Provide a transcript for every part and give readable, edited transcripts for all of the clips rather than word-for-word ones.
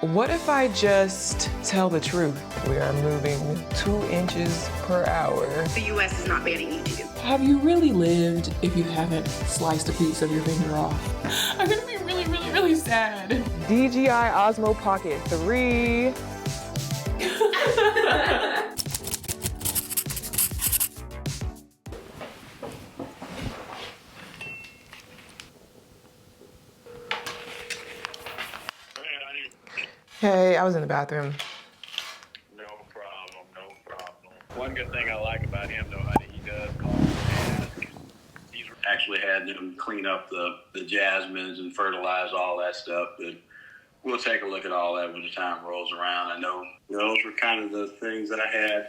What if I just tell the truth? We are moving 2 inches per hour. The U.S. is not banning EG. Have you really lived if you haven't sliced a piece of your finger off? I'm gonna be really, really, really sad. DJI Osmo Pocket 3. Hey, I was in the bathroom. No problem, no problem. One good thing I like about him, though, he does call and ask. He's actually had them clean up the jasmines and fertilize all that stuff, but we'll take a look at all that when the time rolls around. I know those were kind of the things that I had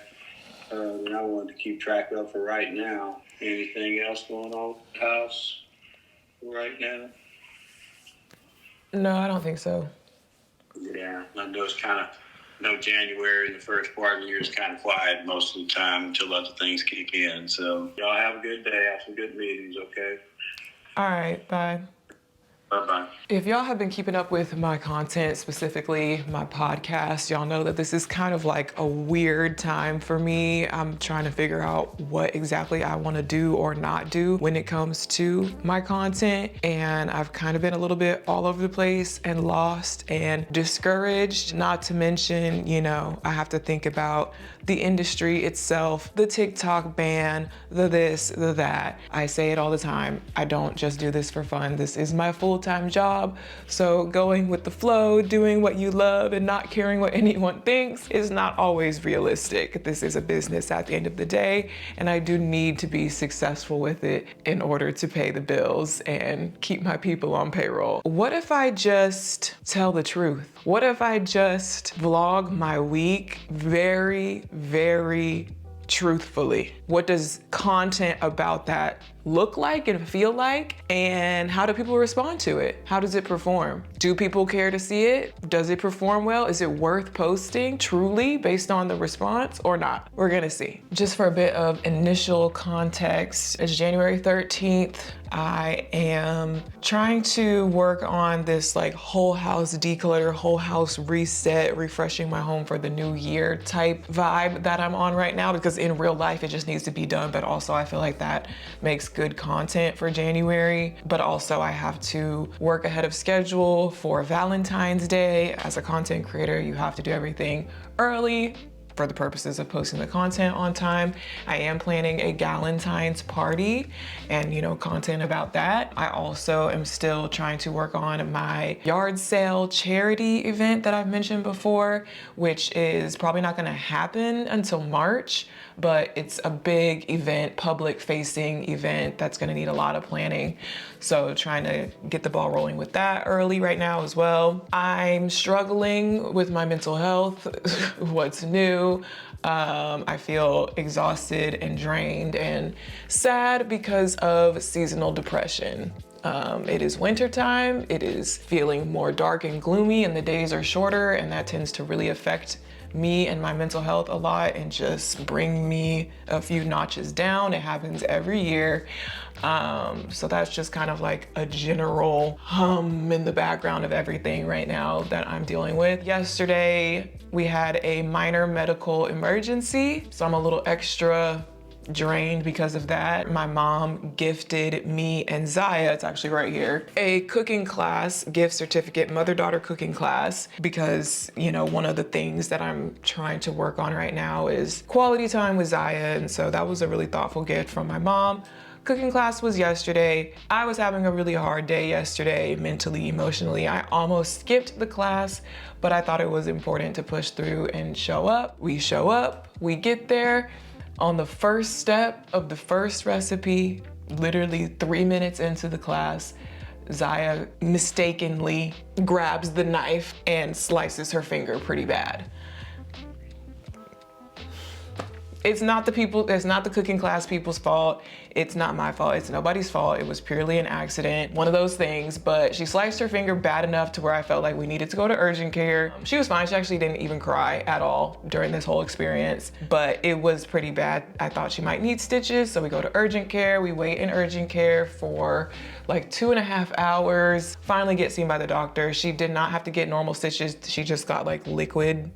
that I wanted to keep track of for right now. Anything else going on in the house right now? No, I don't think so. Yeah, I know it's kind of, January, the first part of the year is kind of quiet most of the time until other things kick in. So y'all have a good day, have some good meetings, okay? All right, bye. Bye-bye. If y'all have been keeping up with my content, specifically my podcast, y'all know that this is kind of like a weird time for me. I'm trying to figure out what exactly I want to do or not do when it comes to my content. And I've kind of been a little bit all over the place and lost and discouraged, not to mention, I have to think about the industry itself, the TikTok ban, the this, the that. I say it all the time. I don't just do this for fun. This is my full-time job. So going with the flow, doing what you love and not caring what anyone thinks is not always realistic. This is a business at the end of the day, and I do need to be successful with it in order to pay the bills and keep my people on payroll. What if I just tell the truth? What if I just vlog my week very, very truthfully? What does content about that look like and feel like? And how do people respond to it? How does it perform? Do people care to see it? Does it perform well? Is it worth posting truly based on the response or not? We're gonna see. Just for a bit of initial context, it's January 13th. I am trying to work on this like whole house declutter, whole house reset, refreshing my home for the new year type vibe that I'm on right now, because in real life it just needs to be done, but also I feel like that makes good content for January. But also I have to work ahead of schedule for Valentine's Day. As a content creator, you have to do everything early for the purposes of posting the content on time. I am planning a Galentine's party and, content about that. I also am still trying to work on my yard sale charity event that I've mentioned before, which is probably not gonna happen until March, but it's a big event, public facing event that's gonna need a lot of planning. So trying to get the ball rolling with that early right now as well. I'm struggling with my mental health. What's new? I feel exhausted and drained and sad because of seasonal depression. It is wintertime. It is feeling more dark and gloomy and the days are shorter, and that tends to really affect me and my mental health a lot and just bring me a few notches down. It happens every year. So that's just kind of like a general hum in the background of everything right now that I'm dealing with. Yesterday, we had a minor medical emergency, so I'm a little extra drained because of that. My mom gifted me and Zaya, it's actually right here, a cooking class, gift certificate, mother-daughter cooking class, because, one of the things that I'm trying to work on right now is quality time with Zaya, and so that was a really thoughtful gift from my mom. Cooking class was yesterday. I was having a really hard day yesterday, mentally, emotionally. I almost skipped the class, but I thought it was important to push through and show up. We show up, we get there. On the first step of the first recipe, literally 3 minutes into the class, Zaya mistakenly grabs the knife and slices her finger pretty bad. It's not the cooking class people's fault. It's not my fault. It's nobody's fault. It was purely an accident, one of those things. But she sliced her finger bad enough to where I felt like we needed to go to urgent care. She was fine. She actually didn't even cry at all during this whole experience, but it was pretty bad. I thought she might need stitches, so we go to urgent care. We wait in urgent care for like 2.5 hours. Finally get seen by the doctor. She did not have to get normal stitches. She just got like liquid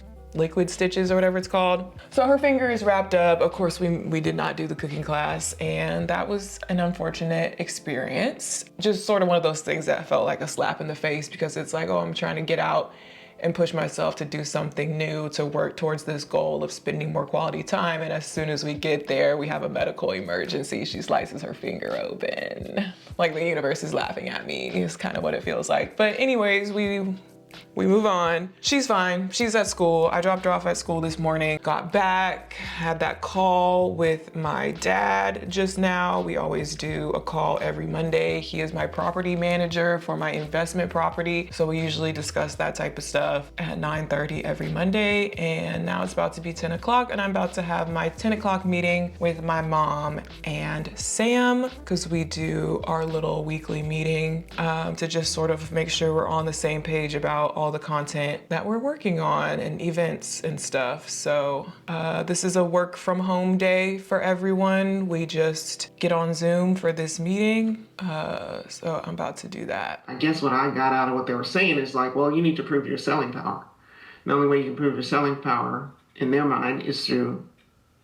stitches or whatever it's called. So her finger is wrapped up. Of course, we did not do the cooking class, and that was an unfortunate experience. Just sort of one of those things that felt like a slap in the face, because it's like, oh, I'm trying to get out and push myself to do something new, to work towards this goal of spending more quality time. And as soon as we get there, we have a medical emergency. She slices her finger open. Like the universe is laughing at me, is kind of what it feels like. But anyways, we move on. She's fine. She's at school. I dropped her off at school this morning. Got back, had that call with my dad just now. We always do a call every Monday. He is my property manager for my investment property. So we usually discuss that type of stuff at 9:30 every Monday. And now it's about to be 10 o'clock, and I'm about to have my 10 o'clock meeting with my mom and Sam, because we do our little weekly meeting to just sort of make sure we're on the same page about all the content that we're working on and events and stuff. So this is a work from home day for everyone. We just get on Zoom for this meeting. So I'm about to do that. I guess what I got out of what they were saying is like, well, you need to prove your selling power. The only way you can prove your selling power in their mind is through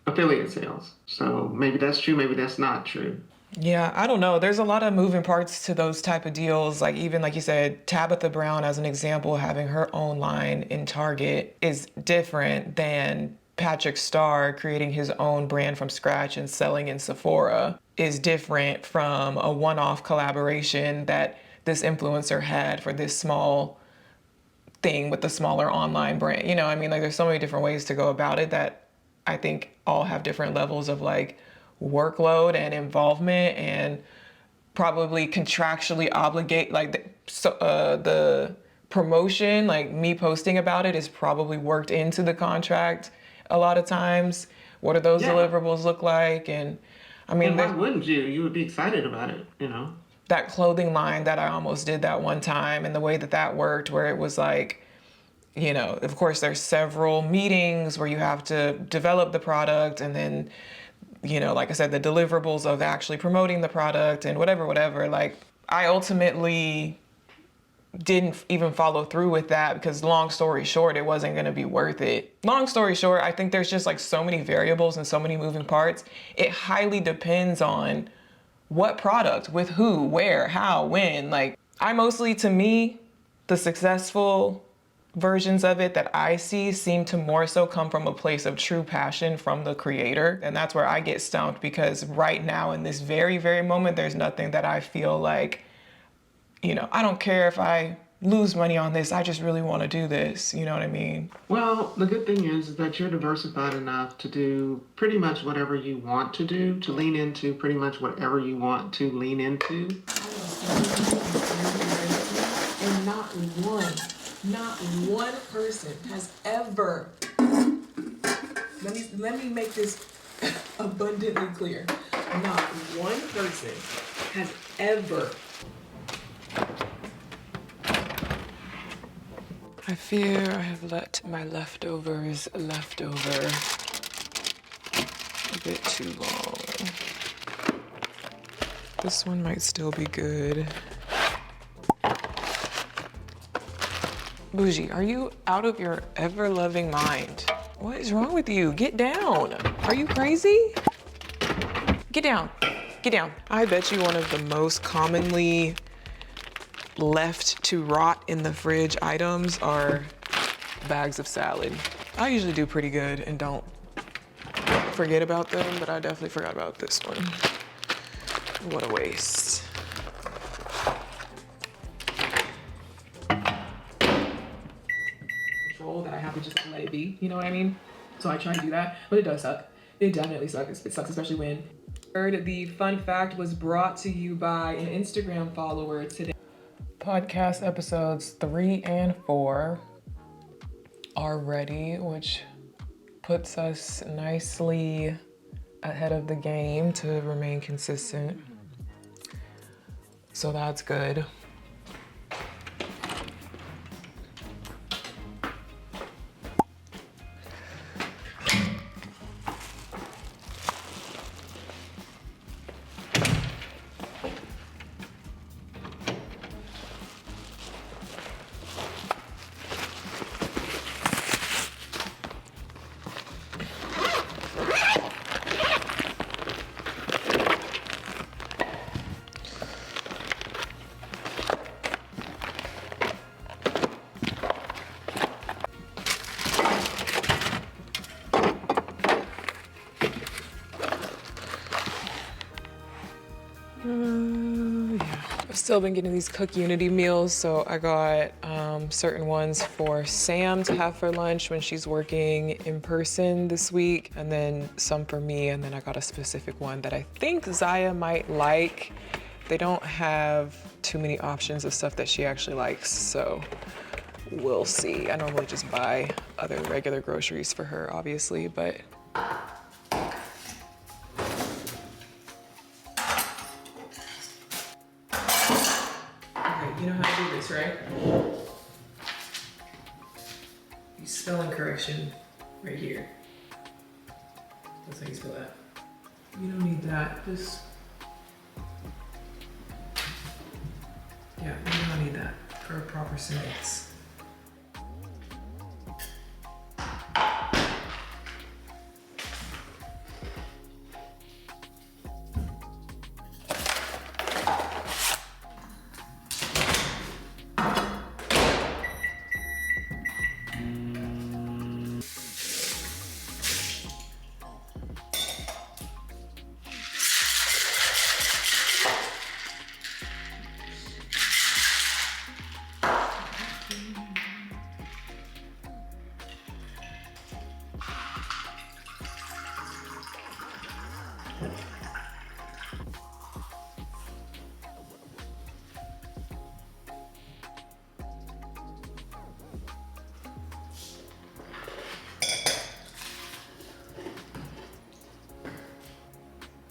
affiliate sales. So maybe that's true, maybe that's not true. Yeah, I don't know. There's a lot of moving parts to those type of deals. Like even like you said, Tabitha Brown as an example, having her own line in Target is different than Patrick Starr creating his own brand from scratch and selling in Sephora, is different from a one-off collaboration that this influencer had for this small thing with a smaller online brand. You know, I mean, like there's so many different ways to go about it that I think all have different levels of like workload and involvement, and probably contractually obligate, like the promotion, like me posting about it is probably worked into the contract a lot of times. What do those deliverables look like? And I mean, and why wouldn't you? You would be excited about it, you know? That clothing line that I almost did that one time, and the way that worked, where it was like, you know, of course there's several meetings where you have to develop the product, and then, you know, like I said, the deliverables of actually promoting the product and whatever. Like I ultimately didn't even follow through with that because long story short, it wasn't going to be worth it. Long story short, I think there's just like so many variables and so many moving parts. It highly depends on what product, with who, where, how, when. Like to me, the successful versions of it that I see seem to more so come from a place of true passion from the creator. And that's where I get stumped, because right now in this very, very moment, there's nothing that I feel like, you know, I don't care if I lose money on this, I just really want to do this. You know what I mean? Well, the good thing is that you're diversified enough to do pretty much whatever you want to do, to lean into pretty much whatever you want to lean into. And not one person has ever, let me make this abundantly clear. Not one person has ever. I fear I have let my leftovers left over a bit too long. This one might still be good. Bougie, are you out of your ever-loving mind? What is wrong with you? Get down. Are you crazy? Get down. Get down. I bet you one of the most commonly left to rot in the fridge items are bags of salad. I usually do pretty good and don't forget about them, but I definitely forgot about this one. What a waste. That I have to just let it be, you know what I mean? So I try to do that, but it does suck. It definitely sucks. It sucks, especially when. The fun fact was brought to you by an Instagram follower today. Podcast episodes 3 and 4 are ready, which puts us nicely ahead of the game to remain consistent. So that's good. I've still been getting these Cook Unity meals, so I got certain ones for Sam to have for lunch when she's working in person this week, and then some for me, and then I got a specific one that I think Zaya might like. They don't have too many options of stuff that she actually likes, so we'll see. I normally just buy other regular groceries for her, obviously, but you know how to do this, right? You spelling correction right here. That's how you spell that. You don't need that. Just yeah, you don't need that for a proper sentence.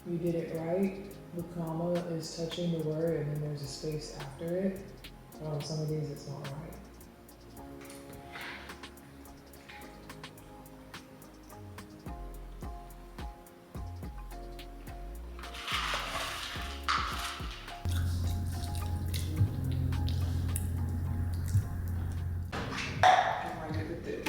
You did it right. The comma is touching the word and then there's a space after it. But on some of these it's not right. Am I good with this?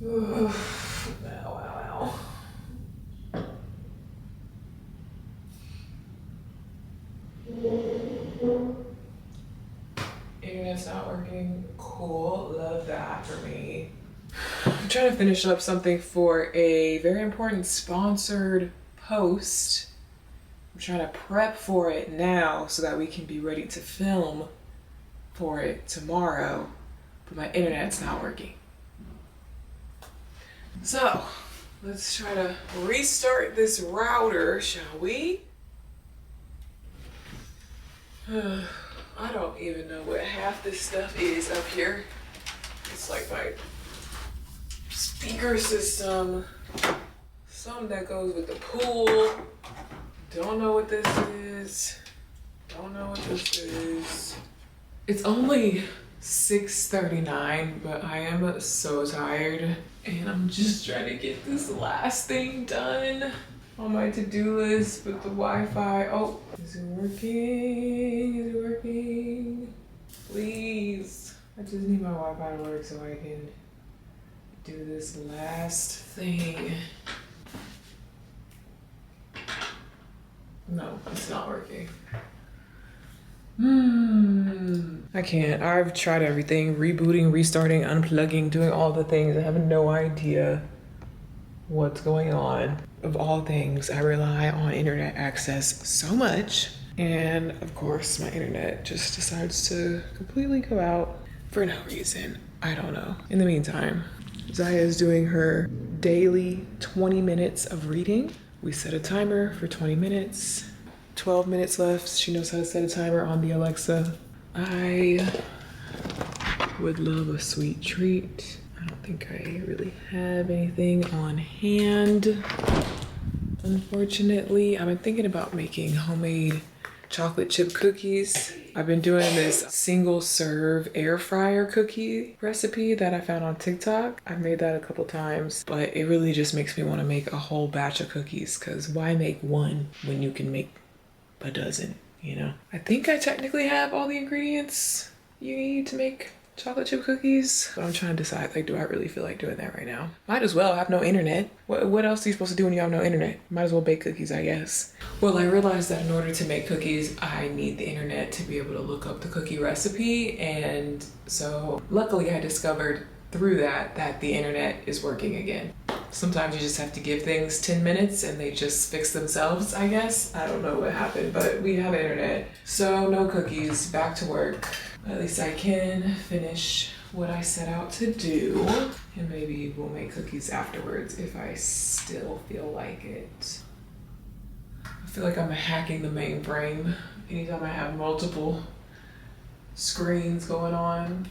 Ow, ow, ow. Internet's not working. Cool, love that for me. I'm trying to finish up something for a very important sponsored post. I'm trying to prep for it now so that we can be ready to film for it tomorrow, but my internet's not working. So, let's try to restart this router, shall we? I don't even know what half this stuff is up here. It's like my speaker system, some that goes with the pool. Don't know what this is. Don't know what this is. It's only 6:39, but I am so tired and I'm just trying to get this last thing done on my to-do list with the Wi-Fi. Oh, is it working? Is it working? Please. I just need my Wi-Fi to work so I can do this last thing. No, it's not working. I can't. I've tried everything. Rebooting, restarting, unplugging, doing all the things. I have no idea what's going on. Of all things, I rely on internet access so much. And of course, my internet just decides to completely go out for no reason. I don't know. In the meantime, Zaya is doing her daily 20 minutes of reading. We set a timer for 20 minutes. 12 minutes left. She knows how to set a timer on the Alexa. I would love a sweet treat. I don't think I really have anything on hand. Unfortunately, I've been thinking about making homemade chocolate chip cookies. I've been doing this single serve air fryer cookie recipe that I found on TikTok. I've made that a couple times, but it really just makes me want to make a whole batch of cookies, because why make one when you can make a dozen, you know? I think I technically have all the ingredients you need to make chocolate chip cookies, but I'm trying to decide, like, do I really feel like doing that right now? Might as well. I have no internet. What else are you supposed to do when you have no internet? Might as well bake cookies, I guess. Well, I realized that in order to make cookies, I need the internet to be able to look up the cookie recipe, and so luckily I discovered through that the internet is working again. Sometimes you just have to give things 10 minutes and they just fix themselves, I guess. I don't know what happened, but we have internet. So no cookies, back to work. At least I can finish what I set out to do. And maybe we'll make cookies afterwards if I still feel like it. I feel like I'm hacking the mainframe anytime I have multiple screens going on.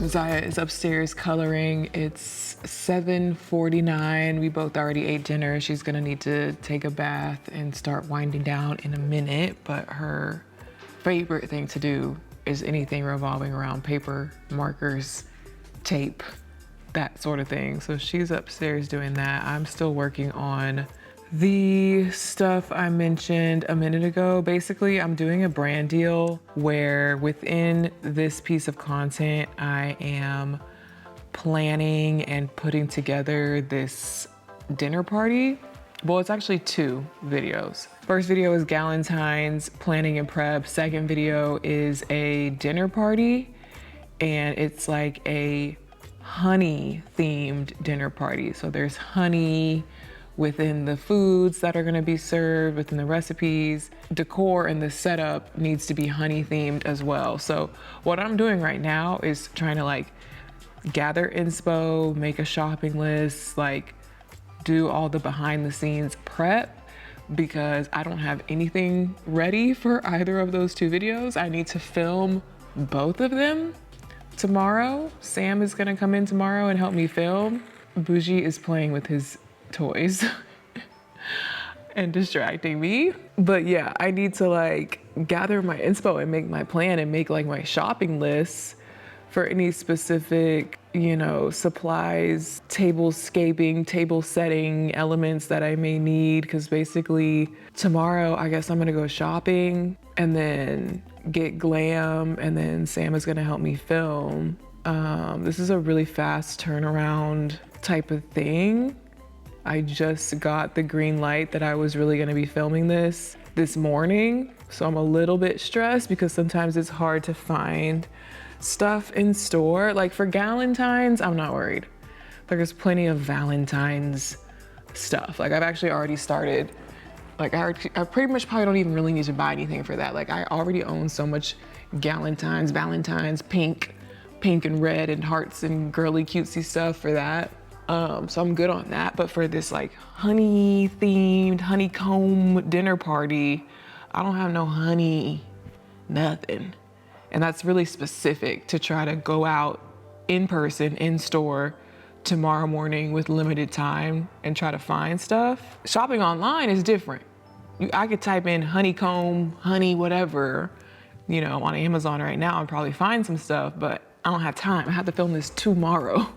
Zaya is upstairs coloring. It's 7:49. We both already ate dinner. She's gonna need to take a bath and start winding down in a minute, but her favorite thing to do is anything revolving around paper, markers, tape, that sort of thing. So she's upstairs doing that. I'm still working on the stuff I mentioned a minute ago. Basically, I'm doing a brand deal where within this piece of content, I am planning and putting together this dinner party. Well, it's actually 2 videos. First video is Galentine's planning and prep. Second video is a dinner party, and it's like a honey themed dinner party. So there's honey within the foods that are gonna be served, within the recipes. Decor and the setup needs to be honey themed as well. So what I'm doing right now is trying to like gather inspo, make a shopping list, like do all the behind the scenes prep, because I don't have anything ready for either of those 2 videos. I need to film both of them tomorrow. Sam is gonna come in tomorrow and help me film. Bougie is playing with his toys and distracting me. But yeah, I need to like gather my inspo and make my plan and make like my shopping lists for any specific, you know, supplies, tablescaping, table setting elements that I may need. Cause basically tomorrow, I guess I'm gonna go shopping and then get glam, and then Sam is gonna help me film. This is a really fast turnaround type of thing. I just got the green light that I was really gonna be filming this morning. So I'm a little bit stressed because sometimes it's hard to find stuff in store. Like for Galentine's, I'm not worried. there's plenty of Valentine's stuff. Like I've actually already started, like I pretty much probably don't even really need to buy anything for that. Like I already own so much Galentine's, Valentine's, pink and red and hearts and girly cutesy stuff for that. So I'm good on that. But for this like honey themed honeycomb dinner party, I don't have no honey, nothing. And that's really specific to try to go out in person, in store tomorrow morning with limited time and try to find stuff. Shopping online is different. I could type in honeycomb, honey, whatever, you know, on Amazon right now and probably find some stuff, but I don't have time. I have to film this tomorrow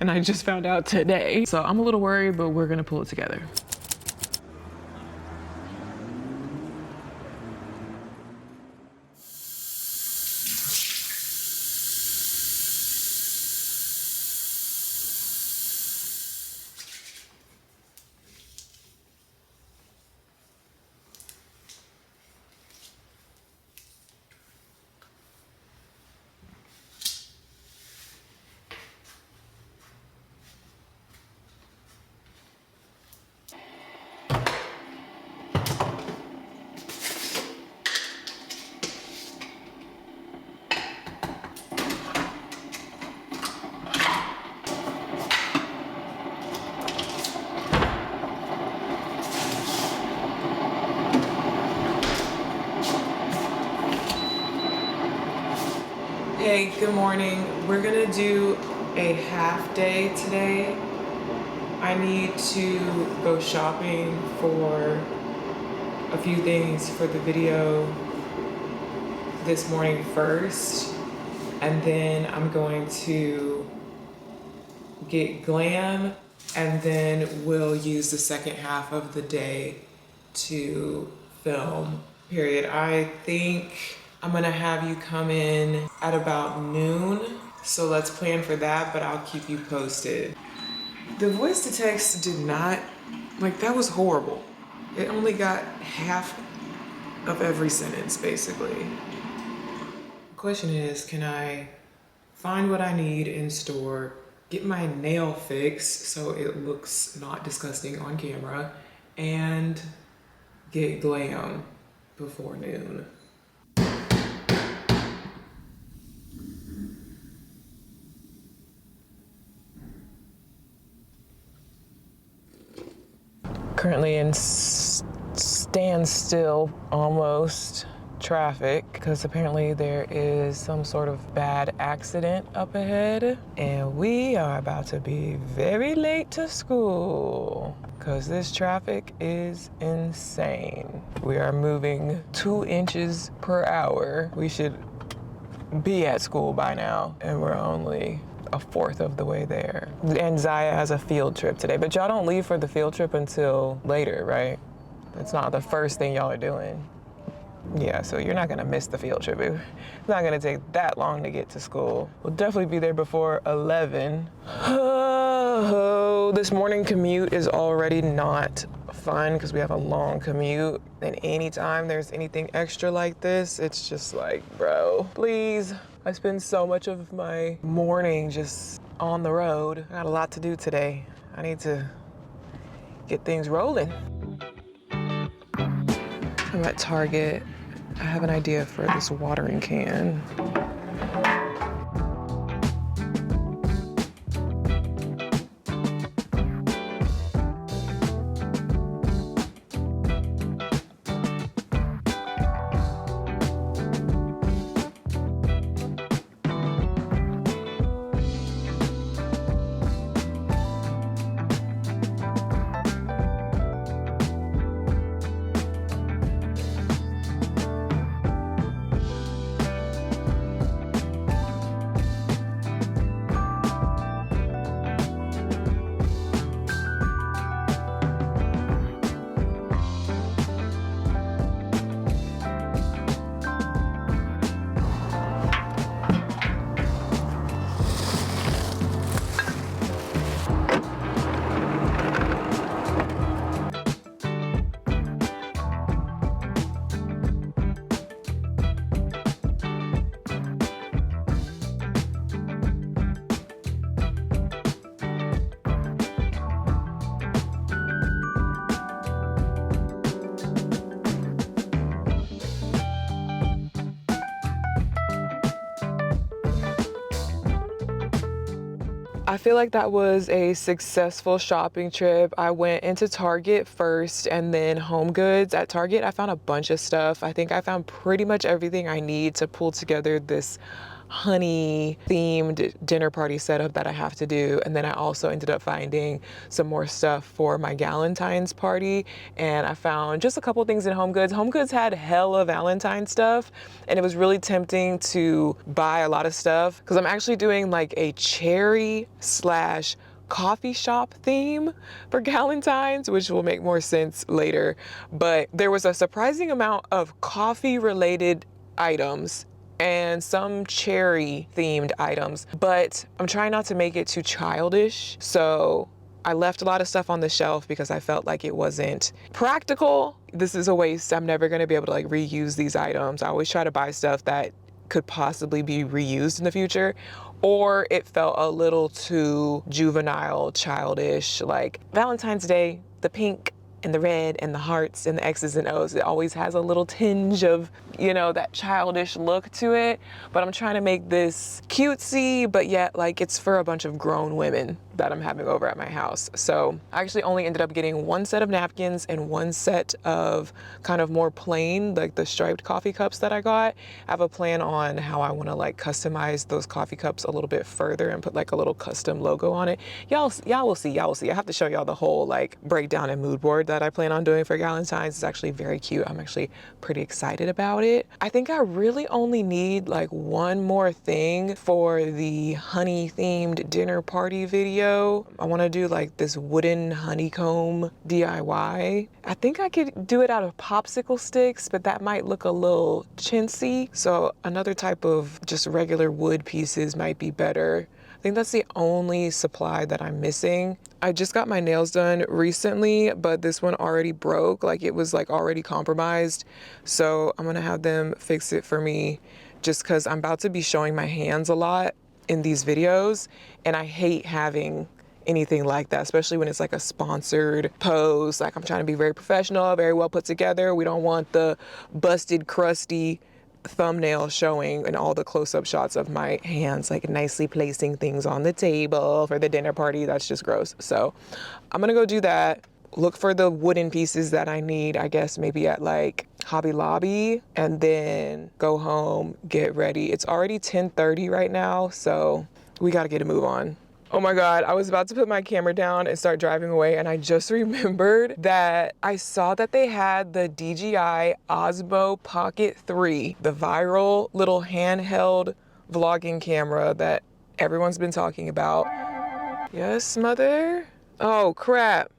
and I just found out today. So I'm a little worried, but we're gonna pull it together. Hey, good morning. We're gonna do a half day today. I need to go shopping for a few things for the video this morning first, and then I'm going to get glam, and then we'll use the second half of the day to film, period. I think I'm gonna have you come in at about noon, so let's plan for that, but I'll keep you posted. The voice to text did not, like that was horrible. It only got half of every sentence, basically. The question is, can I find what I need in store, get my nail fixed so it looks not disgusting on camera, and get glam before noon? Currently in standstill almost traffic because apparently there is some sort of bad accident up ahead and we are about to be very late to school because this traffic is insane. We are moving 2 inches per hour. We should be at school by now and we're only a fourth of the way there. And Zaya has a field trip today, but y'all don't leave for the field trip until later, right? It's not the first thing y'all are doing. Yeah, so you're not gonna miss the field trip. It's not gonna take that long to get to school. We'll definitely be there before 11. Oh, this morning commute is already not fun because we have a long commute. And anytime there's anything extra like this, it's just like, bro, please. I spend so much of my morning just on the road. I got a lot to do today. I need to get things rolling. I'm at Target. I have an idea for this watering can. I feel like that was a successful shopping trip. I went into Target first and then Home Goods. At Target, I found a bunch of stuff. I think I found pretty much everything I need to pull together this honey themed dinner party setup that I have to do. And then I also ended up finding some more stuff for my Galentine's party. And I found just a couple things in Home Goods. Home Goods had hella Valentine stuff, and it was really tempting to buy a lot of stuff because I'm actually doing like a cherry slash coffee shop theme for Galentine's, which will make more sense later. But there was a surprising amount of coffee related items and some cherry themed items, but I'm trying not to make it too childish. So I left a lot of stuff on the shelf because I felt like it wasn't practical. This is a waste. I'm never going to be able to like reuse these items. I always try to buy stuff that could possibly be reused in the future, or it felt a little too juvenile, childish, like Valentine's Day, the pink and the red and the hearts and the X's and O's. It always has a little tinge of, you know, that childish look to it. But I'm trying to make this cutesy, but yet like it's for a bunch of grown women that I'm having over at my house. So I actually only ended up getting one set of napkins and one set of kind of more plain, like the striped coffee cups that I got. I have a plan on how I want to like customize those coffee cups a little bit further and put like a little custom logo on it. Y'all will see. I have to show y'all the whole like breakdown and mood board that I plan on doing for Galentine's. It's actually very cute. I'm actually pretty excited about it. I think I really only need like one more thing for the honey themed dinner party video. I want to do like this wooden honeycomb DIY. I think I could do it out of popsicle sticks, but that might look a little chintzy. So another type of just regular wood pieces might be better. I think that's the only supply that I'm missing. I just got my nails done recently, but this one already broke. Like it was like already compromised. So I'm gonna have them fix it for me just because I'm about to be showing my hands a lot in these videos, and I hate having anything like that, especially when it's like a sponsored pose. Like I'm trying to be very professional, very well put together. We don't want the busted, crusty thumbnail showing and all the close-up shots of my hands like nicely placing things on the table for the dinner party. That's just gross. So I'm gonna go do that. Look for the wooden pieces that I need, I guess maybe at like Hobby Lobby, and then go home, get ready. It's already 10:30 right now, so we gotta get a move on. Oh my God, I was about to put my camera down and start driving away, and I just remembered that I saw that they had the DJI Osmo Pocket 3, the viral little handheld vlogging camera that everyone's been talking about. Yes, mother? Oh crap.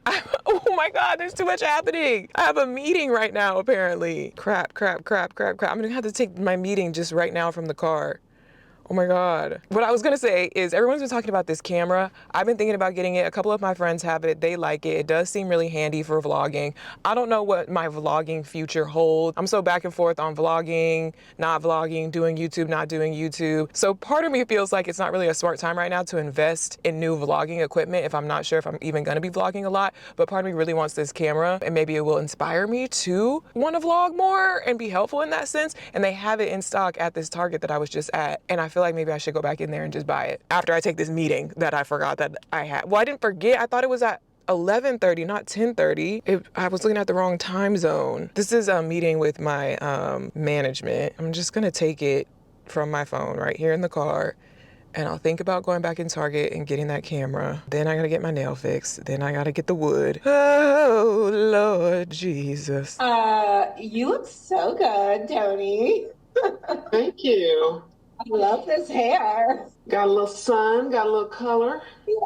Oh my God, there's too much happening. I have a meeting right now, apparently. Crap. I'm gonna have to take my meeting just right now from the car. Oh my God. What I was gonna say is everyone's been talking about this camera. I've been thinking about getting it. A couple of my friends have it. They like it. It does seem really handy for vlogging. I don't know what my vlogging future holds. I'm so back and forth on vlogging, not vlogging, doing YouTube, not doing YouTube. So part of me feels like it's not really a smart time right now to invest in new vlogging equipment if I'm not sure if I'm even gonna be vlogging a lot. But part of me really wants this camera, and maybe it will inspire me to want to vlog more and be helpful in that sense. And they have it in stock at this Target that I was just at. And I feel like maybe I should go back in there and just buy it after I take this meeting that I forgot that I had. Well, I didn't forget. I thought it was at 11:30, not 10:30. I was looking at the wrong time zone. This is a meeting with my management. I'm just gonna take it from my phone right here in the car, and I'll think about going back in Target and getting that camera. Then I gotta get my nail fixed. Then I gotta get the wood. Oh, Lord Jesus. You look so good, Tony. Thank you. I love this hair. Got a little sun, got a little color. Yes,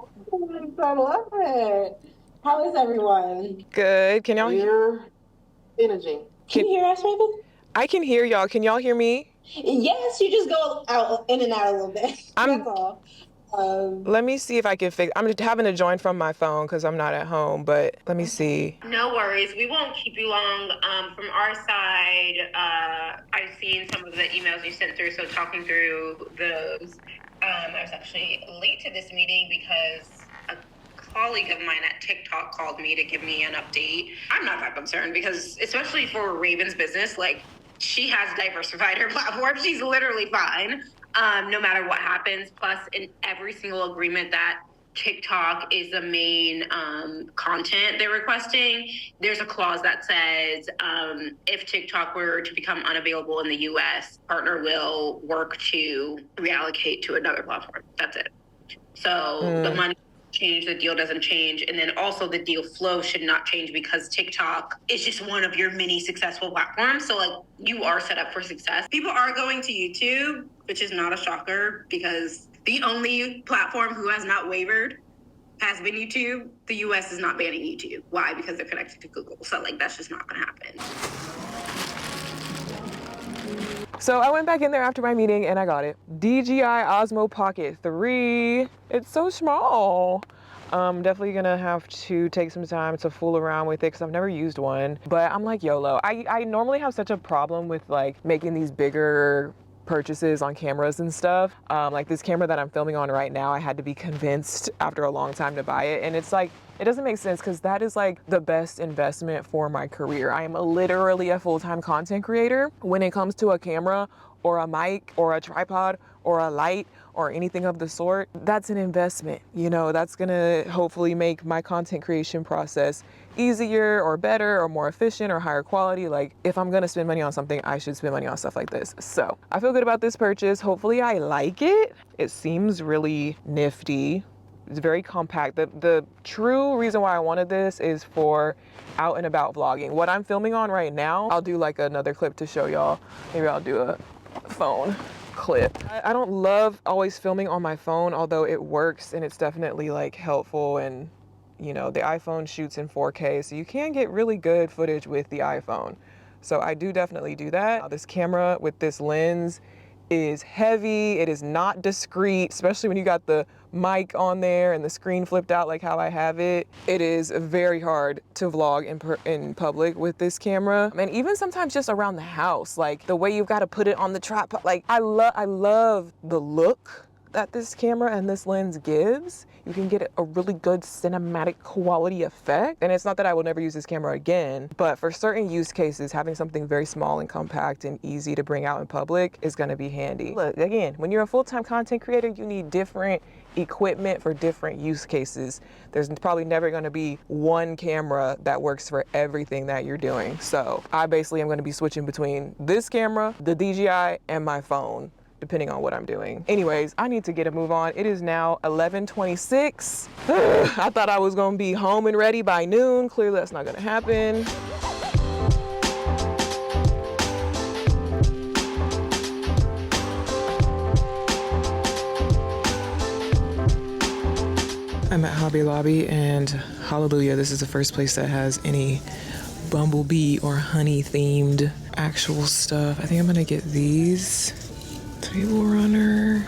I love it. How is everyone? Good. Can y'all Your energy. Can you hear us, Raven? I can hear y'all. Can y'all hear me? Yes, you just go out in and out a little bit. That's all. Let me see if I can fix. I'm just having to join from my phone because I'm not at home, but let me see. No worries. We won't keep you long. From our side, I've seen some of the emails you sent through, so talking through those. I was actually late to this meeting because a colleague of mine at TikTok called me to give me an update. I'm not that concerned because, especially for Raven's business, like, she has diversified her platform. She's literally fine, no matter what happens. Plus, in every single agreement that TikTok is the main content they're requesting, there's a clause that says if TikTok were to become unavailable in the US, partner will work to reallocate to another platform. That's it. So the money change, the deal doesn't change, and then also the deal flow should not change because TikTok is just one of your many successful platforms. So like you are set up for success. People are going to YouTube, which is not a shocker because the only platform who has not wavered has been YouTube. The US is not banning YouTube. Why? Because they're connected to Google. So like that's just not gonna happen. So I went back in there after my meeting and I got it. DJI Osmo Pocket 3. It's so small. I'm definitely gonna have to take some time to fool around with it because I've never used one. But I'm like YOLO. I normally have such a problem with like making these bigger purchases on cameras and stuff. Like this camera that I'm filming on right now, I had to be convinced after a long time to buy it. And it's like, it doesn't make sense because that is like the best investment for my career. I am literally a full-time content creator. When it comes to a camera or a mic or a tripod or a light or anything of the sort, that's an investment. You know, that's gonna hopefully make my content creation process easier or better or more efficient or higher quality. Like if I'm gonna spend money on something, I should spend money on stuff like this. So I feel good about this purchase. Hopefully I like it. It seems really nifty. It's very compact. The true reason why I wanted this is for out and about vlogging. What I'm filming on right now, I'll do like another clip to show y'all. Maybe I'll do a phone clip. I don't love always filming on my phone, although it works and it's definitely like helpful, and you know, the iPhone shoots in 4K, so you can get really good footage with the iPhone. So I do definitely do that. This camera with this lens is heavy. It is not discreet, especially when you got the mic on there and the screen flipped out like how I have it. It is very hard to vlog in public with this camera. And even sometimes just around the house, like the way you've got to put it on the tripod. Like I love the look that this camera and this lens gives. You can get a really good cinematic quality effect. And it's not that I will never use this camera again, but for certain use cases, having something very small and compact and easy to bring out in public is gonna be handy. Look, again, when you're a full-time content creator, you need different equipment for different use cases. There's probably never gonna be one camera that works for everything that you're doing. So I basically am gonna be switching between this camera, the DJI, and my phone, depending on what I'm doing. Anyways, I need to get a move on. It is now 11:26. I thought I was gonna be home and ready by noon. Clearly that's not gonna happen. I'm at Hobby Lobby and hallelujah, this is the first place that has any bumblebee or honey themed actual stuff. I think I'm gonna get these. Table runner.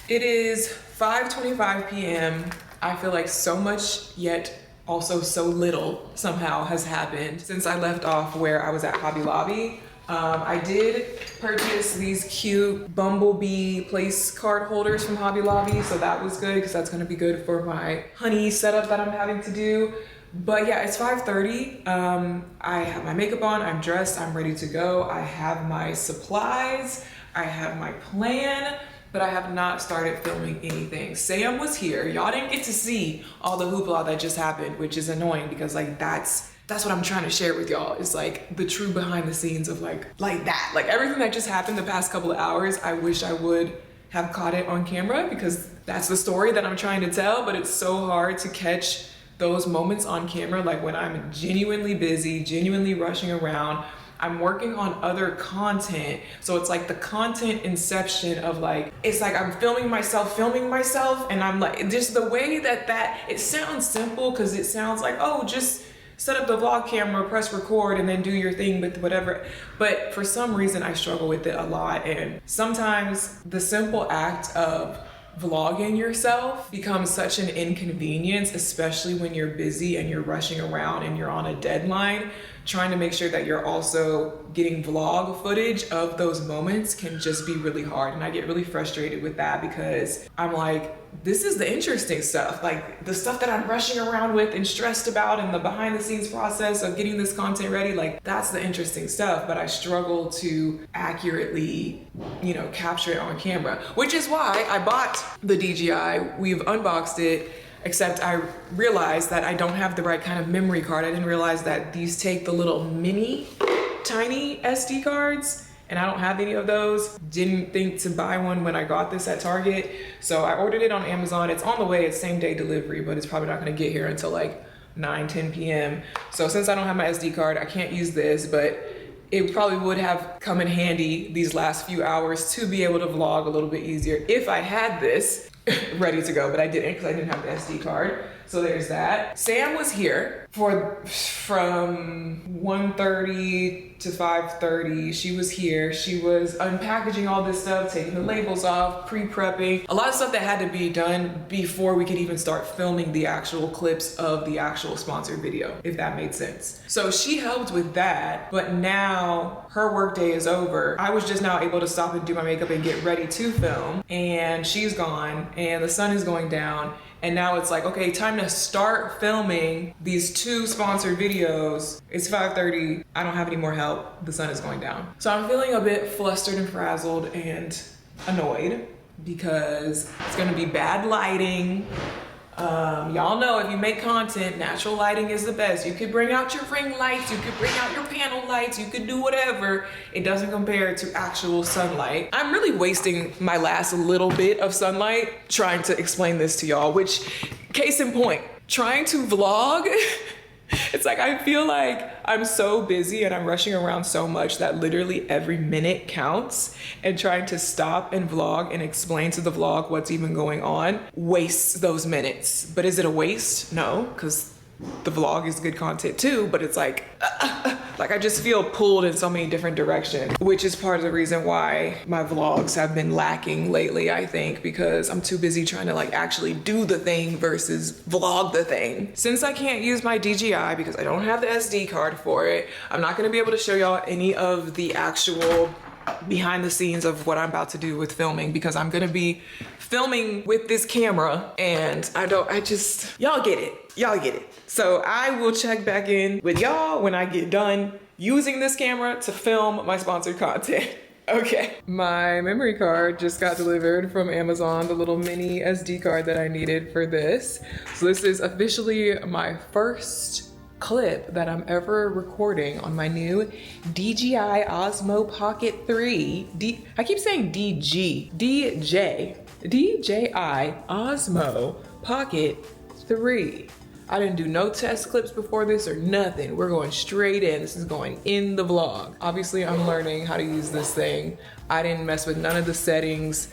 It is 5:25 p.m. I feel like so much yet also so little somehow has happened since I left off where I was at Hobby Lobby. I did purchase these cute bumblebee place card holders from Hobby Lobby, so that was good because that's gonna be good for my honey setup that I'm having to do. But yeah, it's 5:30. I have my makeup on, I'm dressed, I'm ready to go. I have my supplies, I have my plan, but I have not started filming anything. Sam was here. Y'all didn't get to see all the hoopla that just happened, which is annoying because like that's what I'm trying to share with y'all, is like the true behind the scenes of like that. Like everything that just happened the past couple of hours, I wish I would have caught it on camera because that's the story that I'm trying to tell, but it's so hard to catch those moments on camera, like when I'm genuinely busy, genuinely rushing around. I'm working on other content. So it's like the content inception of like, it's like I'm filming myself, and I'm like, just the way that it sounds simple because it sounds like, oh, just set up the vlog camera, press record, and then do your thing with whatever. But for some reason, I struggle with it a lot. And sometimes the simple act of vlogging yourself becomes such an inconvenience, especially when you're busy and you're rushing around and you're on a deadline. Trying to make sure that you're also getting vlog footage of those moments can just be really hard. And I get really frustrated with that because I'm like, this is the interesting stuff. Like the stuff that I'm rushing around with and stressed about and the behind the scenes process of getting this content ready, like that's the interesting stuff. But I struggle to accurately, you know, capture it on camera, which is why I bought the DJI. We've unboxed it. except I realized that I don't have the right kind of memory card. I didn't realize that these take the little mini, tiny SD cards, and I don't have any of those. Didn't think to buy one when I got this at Target. So I ordered it on Amazon. It's on the way, it's same day delivery, but it's probably not gonna get here until like 9-10 p.m. So since I don't have my SD card, I can't use this, but it probably would have come in handy these last few hours to be able to vlog a little bit easier if I had this ready to go, but I didn't because I didn't have the SD card. So there's that. Sam was here from 1:30 to 5:30. She was here. She was unpackaging all this stuff, taking the labels off, pre-prepping. A lot of stuff that had to be done before we could even start filming the actual clips of the actual sponsored video, if that made sense. So she helped with that, but now her workday is over. I was just now able to stop and do my makeup and get ready to film, and she's gone, and the sun is going down. And now it's like, okay, time to start filming these 2 sponsored videos. It's 5:30, I don't have any more help, the sun is going down. So I'm feeling a bit flustered and frazzled and annoyed because it's gonna be bad lighting. Y'all know if you make content, natural lighting is the best. You could bring out your ring lights, you could bring out your panel lights, you could do whatever. It doesn't compare to actual sunlight. I'm really wasting my last little bit of sunlight trying to explain this to y'all, which, case in point, trying to vlog, it's like I feel like I'm so busy and I'm rushing around so much that literally every minute counts, and trying to stop and vlog and explain to the vlog what's even going on wastes those minutes. But is it a waste? No, because the vlog is good content too, but it's like I just feel pulled in so many different directions, which is part of the reason why my vlogs have been lacking lately, I think, because I'm too busy trying to like actually do the thing versus vlog the thing. Since I can't use my DJI because I don't have the SD card for it, I'm not gonna be able to show y'all any of the actual behind the scenes of what I'm about to do with filming, because I'm gonna be filming with this camera and y'all get it. So I will check back in with y'all when I get done using this camera to film my sponsored content. Okay. My memory card just got delivered from Amazon, the little mini SD card that I needed for this. So this is officially my first clip that I'm ever recording on my new DJI Osmo Pocket 3. I keep saying DJI Osmo Pocket 3. I didn't do no test clips before this or nothing. We're going straight in. This is going in the vlog. Obviously, I'm learning how to use this thing. I didn't mess with none of the settings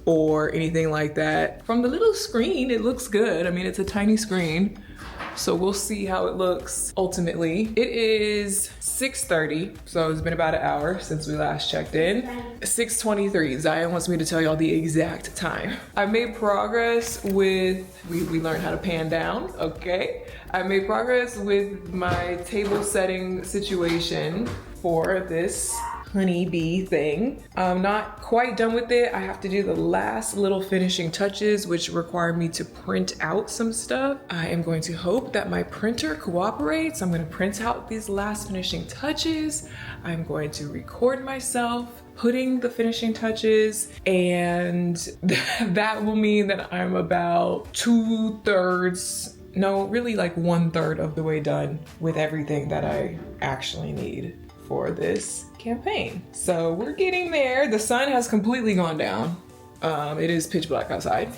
or anything like that. From the little screen, it looks good. I mean, it's a tiny screen, so we'll see how it looks ultimately. It is 6:30, so it's been about an hour since we last checked in. 6:23, Zion wants me to tell y'all the exact time. I made progress with, we learned how to pan down, okay? I made progress with my table setting situation for this honeybee thing. I'm not quite done with it. I have to do the last little finishing touches, which require me to print out some stuff. I am going to hope that my printer cooperates. I'm going to print out these last finishing touches. I'm going to record myself putting the finishing touches, and that will mean that I'm about 2/3, no, really like 1/3 of the way done with everything that I actually need for this campaign. So we're getting there. The sun has completely gone down. It is pitch black outside.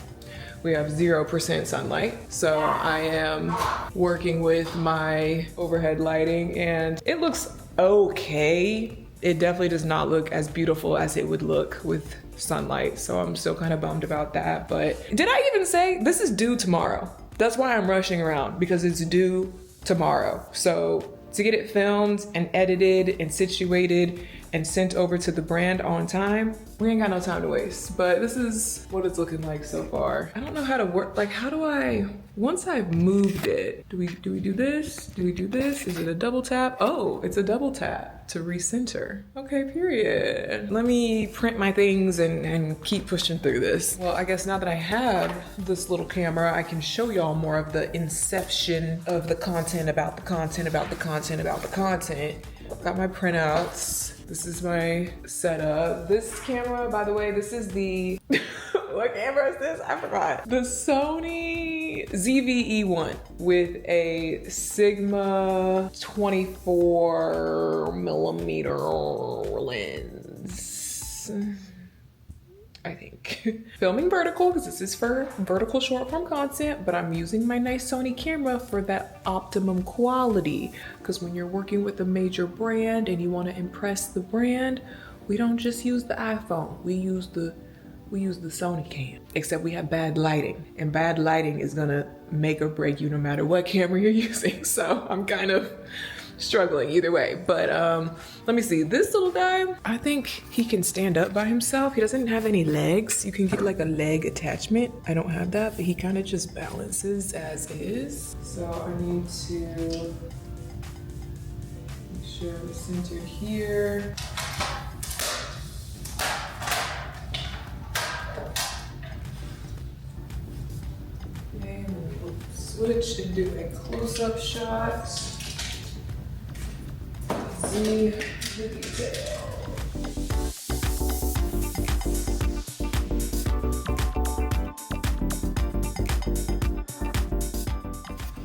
We have 0% sunlight. So I am working with my overhead lighting and it looks okay. It definitely does not look as beautiful as it would look with sunlight. So I'm still kind of bummed about that. But did I even say this is due tomorrow? That's why I'm rushing around, because it's due tomorrow. So to get it filmed and edited and situated and sent over to the brand on time, we ain't got no time to waste. But this is what it's looking like so far. I don't know how to work, like how do I, once I've moved it, do we do this? Do we do this? Is it a double tap? Oh, it's a double tap to recenter. Okay, period. Let me print my things and keep pushing through this. Well, I guess now that I have this little camera, I can show y'all more of the inception of the content about the content about the content about the content. Got my printouts. This is my setup. This camera, by the way, this is the, what camera is this? I forgot. The Sony ZV-E1 with a Sigma 24 millimeter lens. I think. Filming vertical, because this is for vertical short form content, but I'm using my nice Sony camera for that optimum quality. Because when you're working with a major brand and you want to impress the brand, we don't just use the iPhone, we use the Sony cam. Except we have bad lighting, and bad lighting is gonna make or break you no matter what camera you're using. So I'm kind of struggling either way. But let me see, this little guy, I think he can stand up by himself. He doesn't have any legs. You can get like a leg attachment. I don't have that, but he kind of just balances as is. So I need to make sure we're centered here. Okay, and then we'll switch and do a close-up shot. See the detail.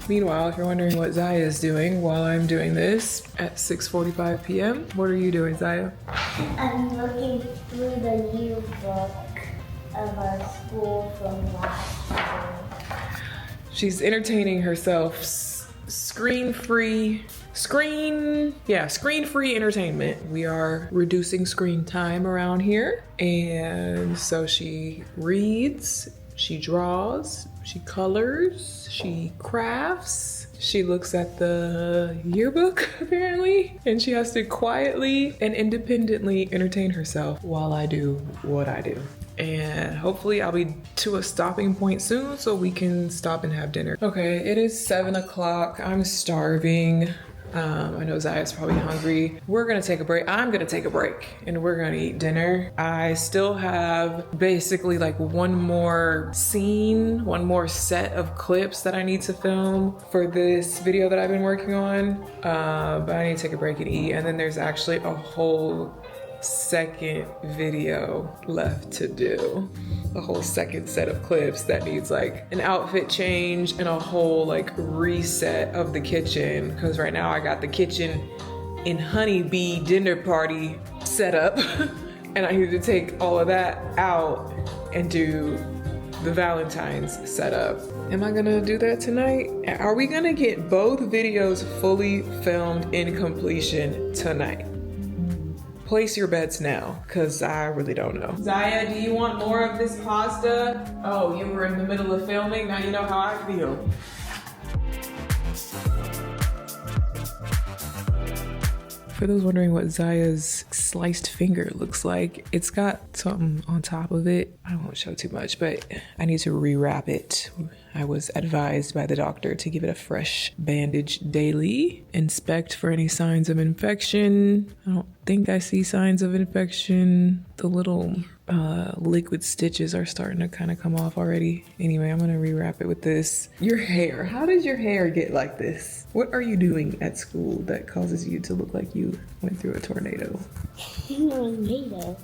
Meanwhile, if you're wondering what Zaya is doing while I'm doing this at 6:45 p.m., what are you doing, Zaya? I'm looking through the yearbook of our school from last year. She's entertaining herself. Screen-free entertainment. We are reducing screen time around here. And so she reads, she draws, she colors, she crafts, she looks at the yearbook apparently, and she has to quietly and independently entertain herself while I do what I do. And hopefully I'll be to a stopping point soon so we can stop and have dinner. Okay, it is 7 o'clock. I'm starving. I know Zaya's probably hungry. We're gonna take a break. I'm gonna take a break and we're gonna eat dinner. I still have basically like one more set of clips that I need to film for this video that I've been working on. But I need to take a break and eat. And then there's actually a whole second video left to do. A whole second set of clips that needs like an outfit change and a whole like reset of the kitchen, because right now I got the kitchen in honeybee dinner party set up and I need to take all of that out and do the Valentine's setup. Am I gonna do that tonight? Are we gonna get both videos fully filmed in completion tonight? Place your bets now, because I really don't know. Zaya, do you want more of this pasta? Oh, you were in the middle of filming? Now you know how I feel. For those wondering what Zaya's sliced finger looks like, it's got something on top of it. I won't show too much, but I need to rewrap it. I was advised by the doctor to give it a fresh bandage daily, inspect for any signs of infection. I don't think I see signs of infection. The little liquid stitches are starting to kind of come off already. Anyway, I'm gonna rewrap it with this. Your hair, how did your hair get like this? What are you doing at school that causes you to look like you went through a tornado? Tornado.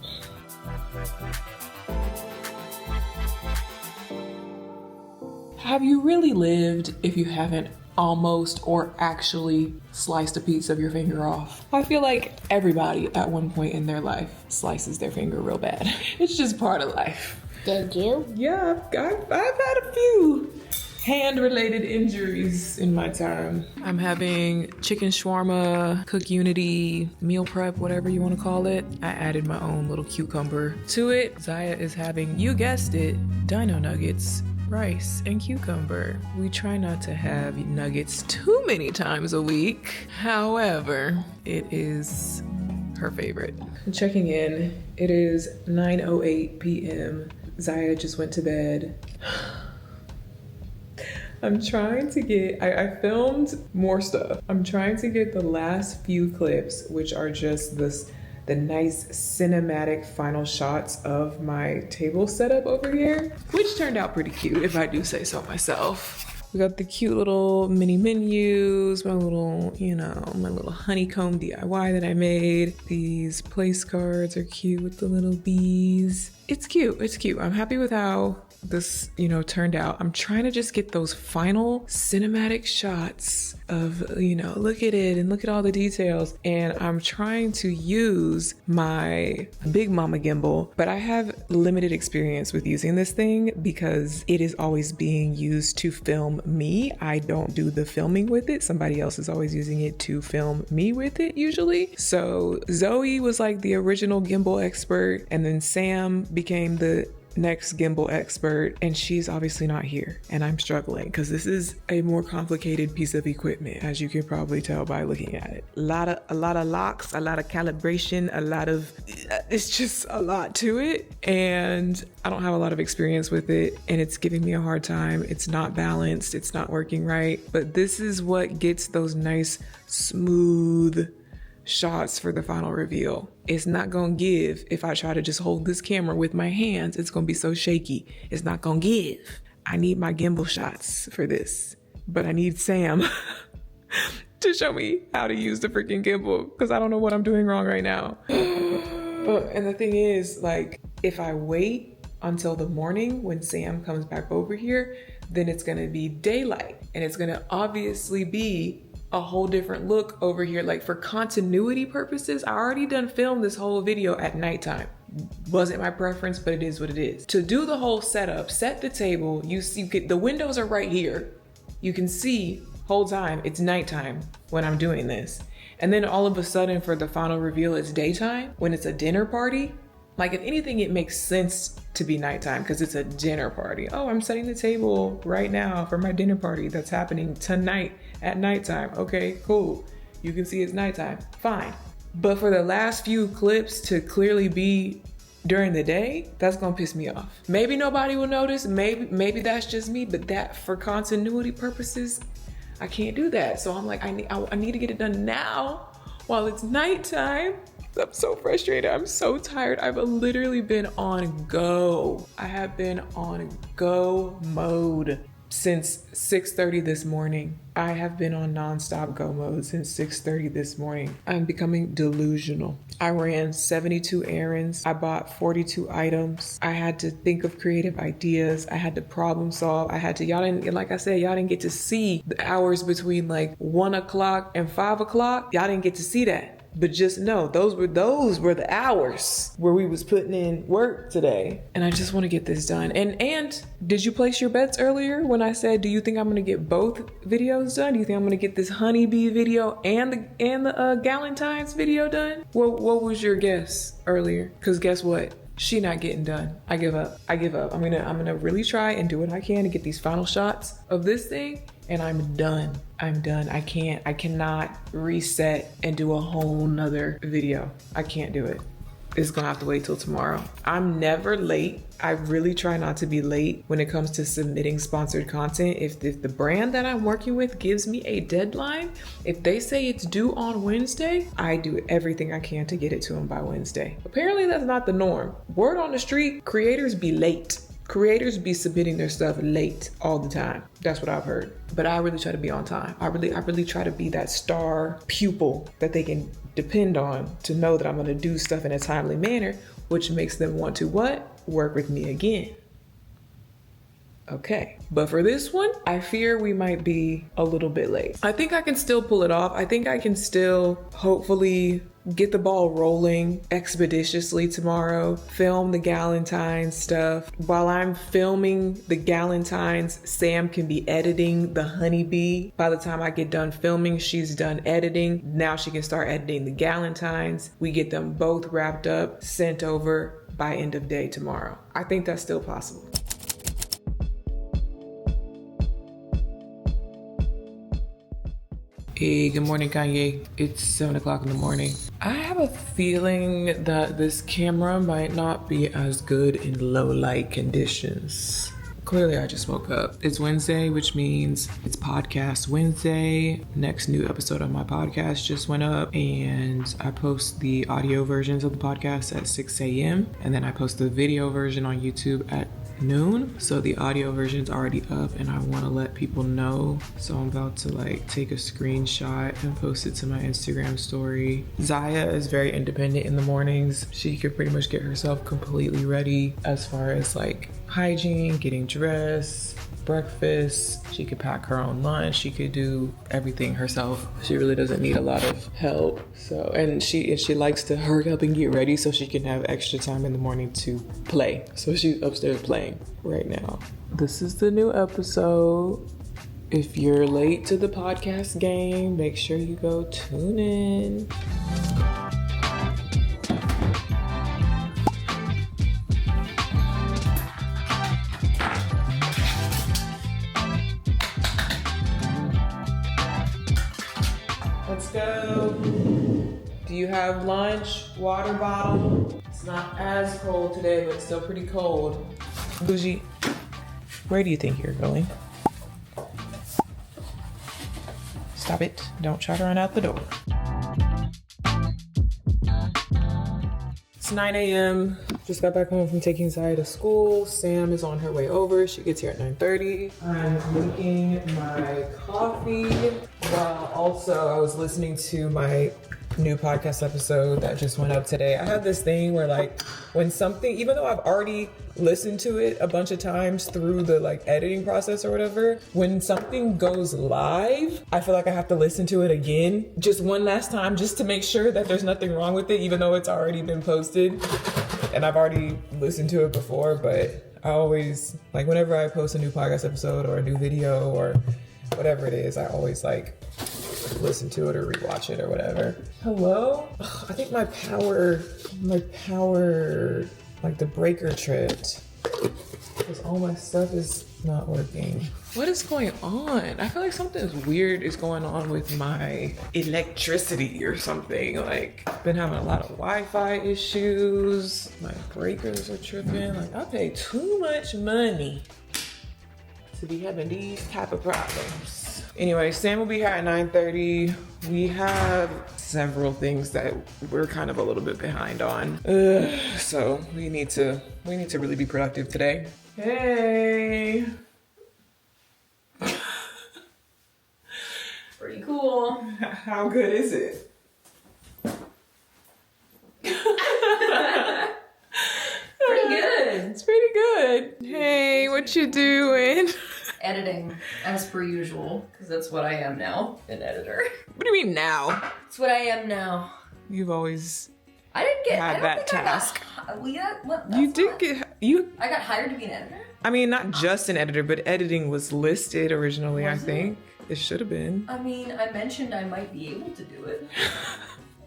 Have you really lived if you haven't almost or actually sliced a piece of your finger off? I feel like everybody at one point in their life slices their finger real bad. It's just part of life. Did you? Yeah, I've had a few hand-related injuries in my time. I'm having chicken shawarma, cook unity, meal prep, whatever you want to call it. I added my own little cucumber to it. Zaya is having, you guessed it, dino nuggets, rice, and cucumber. We try not to have nuggets too many times a week. However, it is her favorite. I'm checking in. It is 9:08 p.m. Zaya just went to bed. I'm trying to get, I filmed more stuff. I'm trying to get the last few clips, which are just the nice cinematic final shots of my table setup over here, which turned out pretty cute if I do say so myself. We got the cute little mini menus, my little, my little honeycomb DIY that I made. These place cards are cute with the little bees. It's cute, it's cute. I'm happy with how this, turned out. I'm trying to just get those final cinematic shots of, look at it and look at all the details. And I'm trying to use my Big Mama gimbal, but I have limited experience with using this thing because it is always being used to film me. I don't do the filming with it. Somebody else is always using it to film me with it usually. So Zoe was like the original gimbal expert, and then Sam became the next gimbal expert, and she's obviously not here, and I'm struggling because this is a more complicated piece of equipment, as you can probably tell by looking at it. A lot of locks, a lot of calibration, it's just a lot to it, and I don't have a lot of experience with it, and it's giving me a hard time. It's not balanced, it's not working right, but this is what gets those nice smooth shots for the final reveal. It's not gonna give if I try to just hold this camera with my hands. It's gonna be so shaky. It's not gonna give. I need my gimbal shots for this, but I need Sam to show me how to use the freaking gimbal because I don't know what I'm doing wrong right now. And the thing is, like, if I wait until the morning when Sam comes back over here, then it's gonna be daylight, and it's gonna obviously be a whole different look over here. Like, for continuity purposes, I already done filmed this whole video at nighttime. Wasn't my preference, but it is what it is. To do the whole setup, set the table, the windows are right here. You can see whole time it's nighttime when I'm doing this. And then all of a sudden for the final reveal, it's daytime when it's a dinner party. Like, if anything, it makes sense to be nighttime because it's a dinner party. Oh, I'm setting the table right now for my dinner party that's happening tonight at nighttime. Okay, cool. You can see it's nighttime. Fine. But for the last few clips to clearly be during the day, that's gonna piss me off. Maybe nobody will notice. Maybe that's just me, but that for continuity purposes, I can't do that. So I'm like, I need to get it done now while it's nighttime. I'm so frustrated. I'm so tired. I've literally been on go. I have been on go mode since 6:30 this morning. I have been on nonstop go mode since 6:30 this morning. I'm becoming delusional. I ran 72 errands. I bought 42 items. I had to think of creative ideas. I had to problem solve. Like I said, y'all didn't get to see the hours between like 1 o'clock and 5 o'clock. Y'all didn't get to see that. But just know those were the hours where we was putting in work today. And I just want to get this done. And did you place your bets earlier when I said, do you think I'm going to get both videos done? Do you think I'm going to get this honeybee video and the Galentine's video done? What was your guess earlier? Because guess what? She not getting done. I give up. I'm gonna really try and do what I can to get these final shots of this thing, and I'm done. I cannot reset and do a whole nother video. I can't do it. It's gonna have to wait till tomorrow. I'm never late. I really try not to be late when it comes to submitting sponsored content. If the brand that I'm working with gives me a deadline, if they say it's due on Wednesday, I do everything I can to get it to them by Wednesday. Apparently that's not the norm. Word on the street, creators be late. Creators be submitting their stuff late all the time. That's what I've heard. But I really try to be on time. I really try to be that star pupil that they can depend on to know that I'm gonna do stuff in a timely manner, which makes them want to what? Work with me again. Okay, but for this one, I fear we might be a little bit late. I think I can still pull it off. I think I can still hopefully get the ball rolling expeditiously tomorrow, film the Galentine stuff. While I'm filming the Galentines, Sam can be editing the honeybee. By the time I get done filming, she's done editing. Now she can start editing the Galentines. We get them both wrapped up, sent over by end of day tomorrow. I think that's still possible. Hey, good morning, Kanye. It's 7 o'clock in the morning. I have a feeling that this camera might not be as good in low light conditions. Clearly, I just woke up. It's Wednesday, which means it's Podcast Wednesday. Next new episode of my podcast just went up, and I post the audio versions of the podcast at 6 a.m. And then I post the video version on YouTube at noon. So the audio version's already up and I want to let people know. So I'm about to like take a screenshot and post it to my Instagram story. Zaya is very independent in the mornings. She could pretty much get herself completely ready as far as like hygiene, getting dressed, breakfast. She could pack her own lunch. She could do everything herself. She really doesn't need a lot of help. So, and she likes to hurry up and get ready so she can have extra time in the morning to play. So she's upstairs playing right now. This is the new episode. If you're late to the podcast game, make sure you go tune in. Let's go. Do you have lunch? Water bottle? It's not as cold today, but it's still pretty cold. Bougie, where do you think you're going? Stop it. Don't try to run out the door. It's 9 a.m. Just got back home from taking Zaya to school. Sam is on her way over. She gets here at 9:30. I'm making my coffee while also I was listening to my new podcast episode that just went up today. I have this thing where like when something, even though I've already listened to it a bunch of times through the like editing process or whatever, when something goes live, I feel like I have to listen to it again just one last time just to make sure that there's nothing wrong with it, even though it's already been posted and I've already listened to it before. But I always, like whenever I post a new podcast episode or a new video or whatever it is, I always like listen to it or rewatch it or whatever. Hello? Ugh, I think my power, like the breaker tripped because all my stuff is not working. What is going on? I feel like something's weird is going on with my electricity or something. Like, been having a lot of Wi-Fi issues. My breakers are tripping. Like, I pay too much money to be having these type of problems. Anyway, Sam will be here at 9:30. We have several things that we're kind of a little bit behind on. So we need to really be productive today. Hey. Pretty cool. How good is it? Pretty good. It's pretty good. Hey, what you doing? Editing, as per usual, because that's what I am now, an editor. What do you mean now? That's what I am now. You've always I didn't get had that task. I got hired to be an editor? I mean, not just an editor, but editing was listed originally, I think. It should have been. I mean, I mentioned I might be able to do it.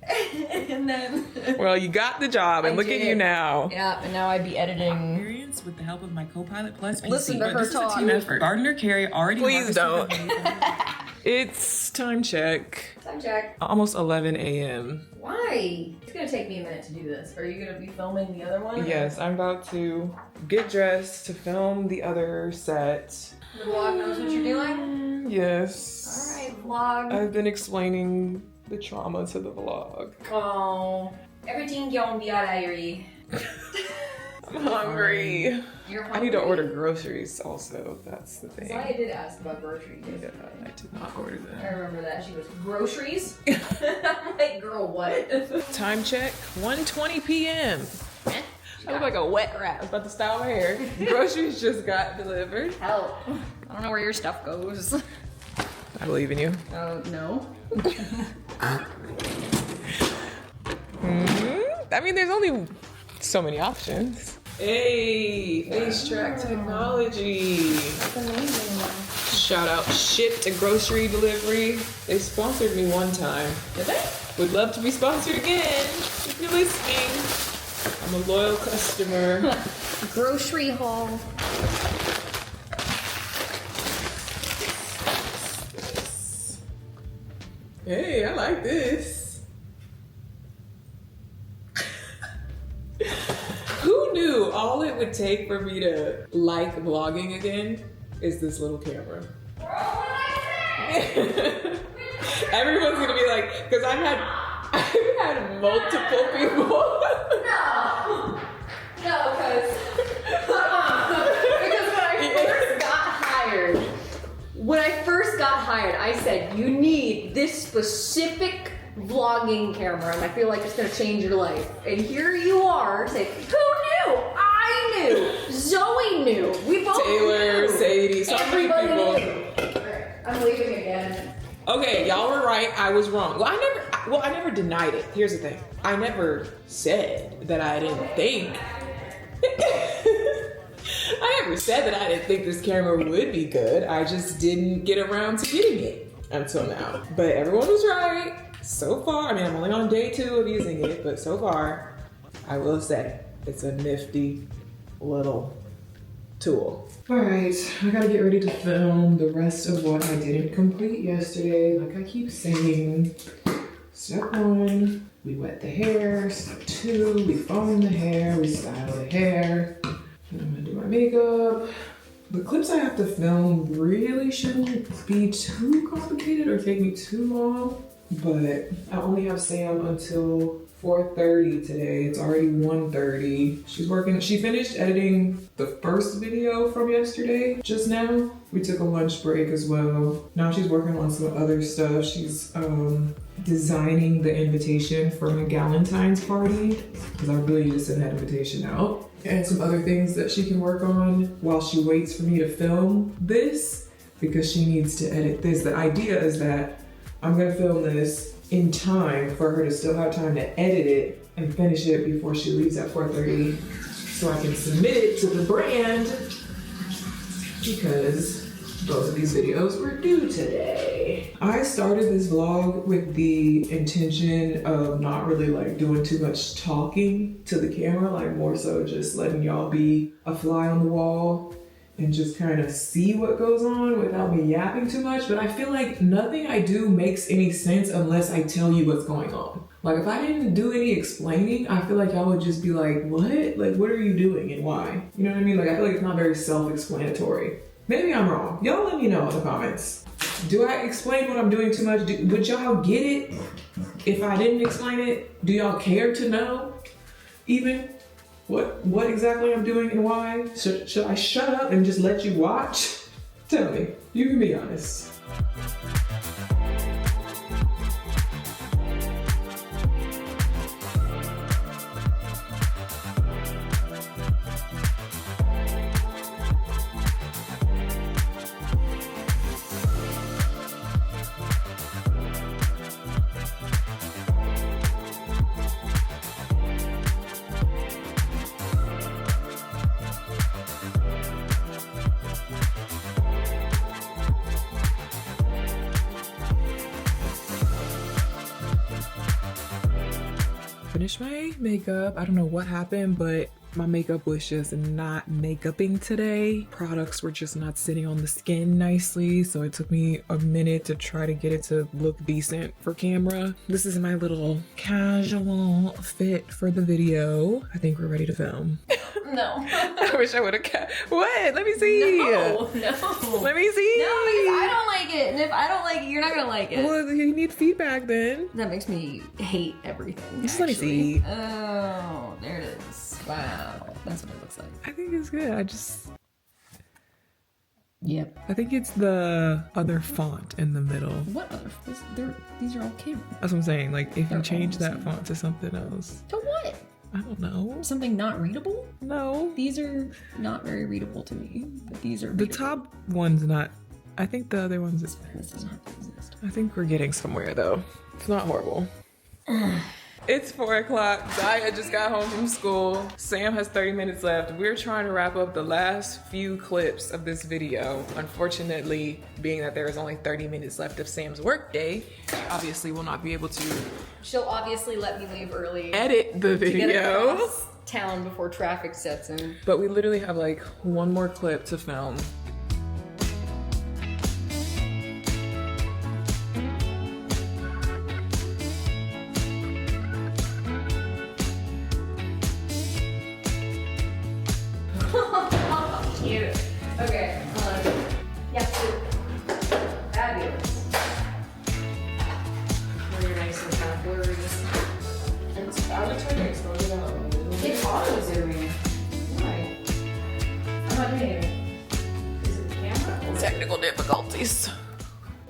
And then... Well, you got the job, and look at you now. Yeah, and now I'd be editing. Experience with the help of my Copilot Plus PC. Listen to her this talk. is a team effort. Gardner Carey already. Please don't. It's time check. Time check. Almost 11 a.m. Why? It's gonna take me a minute to do this. Are you gonna be filming the other one? Yes, I'm about to get dressed to film the other set. The vlog knows what you're doing? Yes. Alright, vlog. I've been explaining the trauma to the vlog. Oh, everything gonna be alright. I'm hungry. You're hungry? I need to order groceries also. That's the thing. Zaya did ask about groceries. Yeah, I did not order I them. remember that. She was, groceries? I'm like, girl, what? Time check, 1:20 p.m. I look like a wet rat. I was about to style my hair. Groceries just got delivered. Help. I don't know where your stuff goes. I believe in you. Oh, no. I mean, there's only so many options. Hey, Face Track Technology. That's amazing. Shout out Shipped and Grocery Delivery. They sponsored me one time. Did they? Would love to be sponsored again if you're listening. I'm a loyal customer. Grocery haul. Hey, I like this. Who knew all it would take for me to like vlogging again is this little camera? Everyone's gonna be like, because I've had multiple people. No, because When I first got hired, I said, you need this specific vlogging camera, and I feel like it's gonna change your life. And here you are saying, who knew? I knew. Zoe knew. We both Taylor, knew. Sadie, so many Everybody people. knew. Alright, I'm leaving again. Okay, y'all were right. I was wrong. Well, I never denied it. Here's the thing. I never said that I didn't think. I never said that I didn't think this camera would be good. I just didn't get around to getting it until now. But everyone was right so far. I mean, I'm only on day 2 of using it, but so far, I will say it's a nifty little tool. All right, I gotta get ready to film the rest of what I didn't complete yesterday. Like I keep saying, step 1, we wet the hair. Step 2, we foam the hair, we style the hair. And I'm gonna do my makeup. The clips I have to film really shouldn't be too complicated or take me too long, but I only have Sam until 4:30 today. It's already 1:30. She finished editing the first video from yesterday just now. We took a lunch break as well. Now she's working on some other stuff. She's designing the invitation for my Galentine's party, because I really need to send that invitation out. And some other things that she can work on while she waits for me to film this, because she needs to edit this. The idea is that I'm gonna film this in time for her to still have time to edit it and finish it before she leaves at 4:30, so I can submit it to the brand, because both of these videos were due today. I started this vlog with the intention of not really like doing too much talking to the camera, like more so just letting y'all be a fly on the wall and just kind of see what goes on without me yapping too much. But I feel like nothing I do makes any sense unless I tell you what's going on. Like if I didn't do any explaining, I feel like y'all would just be like, what? Like, what are you doing and why? You know what I mean? Like I feel like it's not very self-explanatory. Maybe I'm wrong. Y'all let me know in the comments. Do I explain what I'm doing too much? Would y'all get it if I didn't explain it? Do y'all care to know even what exactly I'm doing and why? Should I shut up and just let you watch? Tell me. You can be honest. Finished my makeup. I don't know what happened, but my makeup was just not makeuping today. Products were just not sitting on the skin nicely, so it took me a minute to try to get it to look decent for camera. This is my little casual fit for the video. I think we're ready to film. No. I wish I would have What? Let me see. No. Let me see. No, because I don't like it. And if I don't like it, you're not gonna like it. Well, you need feedback then. That makes me hate everything. Just let me see. Oh, there it is. Wow. That's what it looks like. I think it's good. Yep. I think it's the other font in the middle. What other? These are all cameras. That's what I'm saying. Like, if They're you change all the that same. font to something else. To what? I don't know. Something not readable? No. These are not very readable to me, but these are The readable. top one's not. I think the other one's. This does not exist. I think we're getting somewhere though. It's not horrible. It's 4 o'clock. Zaya just got home from school. Sam has 30 minutes left. We're trying to wrap up the last few clips of this video. Unfortunately, being that there is only 30 minutes left of Sam's workday, obviously will not be able to She'll obviously let me leave early. edit the To get video. across town before traffic sets in. But we literally have like one more clip to film. Cute. Okay, yeah, fabulous. Really nice and kind of blurry. I would try to expose it out a little bit. It's auto zooming. Why? I'm not doing it.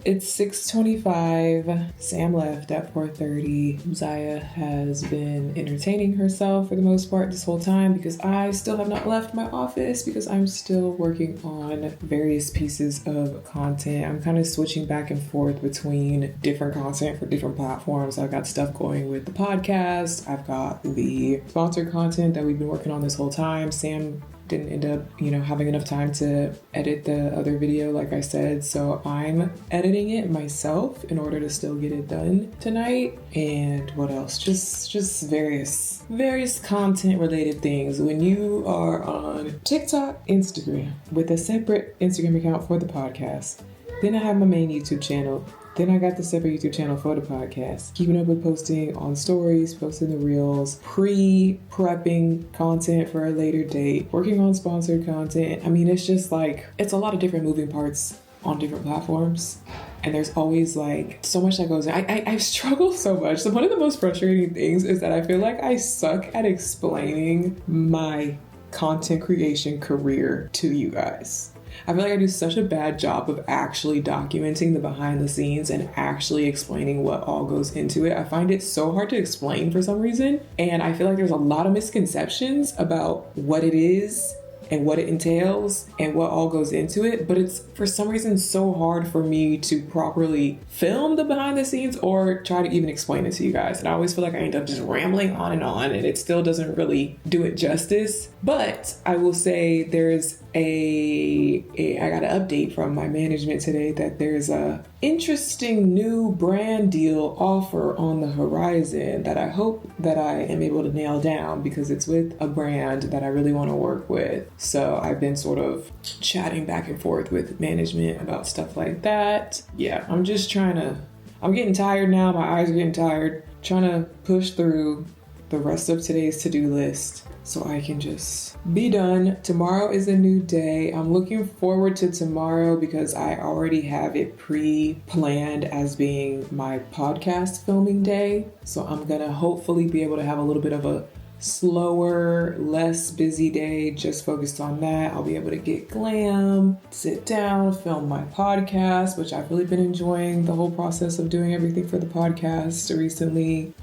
It's 6:25. Sam left at 4:30. Zaya has been entertaining herself for the most part this whole time because I still have not left my office because I'm still working on various pieces of content. I'm kind of switching back and forth between different content for different platforms. I've got stuff going with the podcast. I've got the sponsored content that we've been working on this whole time. Sam didn't end up, having enough time to edit the other video, like I said. So I'm editing it myself in order to still get it done tonight. And what else? Just various content related things. When you are on TikTok, Instagram, with a separate Instagram account for the podcast, then I have my main YouTube channel. Then I got the separate YouTube channel for the podcast. Keeping up with posting on stories, posting the reels, prepping content for a later date, working on sponsored content. I mean, it's just like, it's a lot of different moving parts on different platforms. And there's always like so much that goes in. I struggle so much. So one of the most frustrating things is that I feel like I suck at explaining my content creation career to you guys. I feel like I do such a bad job of actually documenting the behind the scenes and actually explaining what all goes into it. I find it so hard to explain for some reason. And I feel like there's a lot of misconceptions about what it is and what it entails and what all goes into it. But it's for some reason so hard for me to properly film the behind the scenes or try to even explain it to you guys. And I always feel like I end up just rambling on and it still doesn't really do it justice. But I will say there's I got an update from my management today that there's a interesting new brand deal offer on the horizon that I hope that I am able to nail down because it's with a brand that I really want to work with. So I've been sort of chatting back and forth with management about stuff like that. Yeah, I'm getting tired now. My eyes are getting tired. Trying to push through the rest of today's to-do list so I can just be done. Tomorrow is a new day. I'm looking forward to tomorrow because I already have it pre-planned as being my podcast filming day. So I'm gonna hopefully be able to have a little bit of a slower, less busy day, just focused on that. I'll be able to get glam, sit down, film my podcast, which I've really been enjoying the whole process of doing everything for the podcast recently.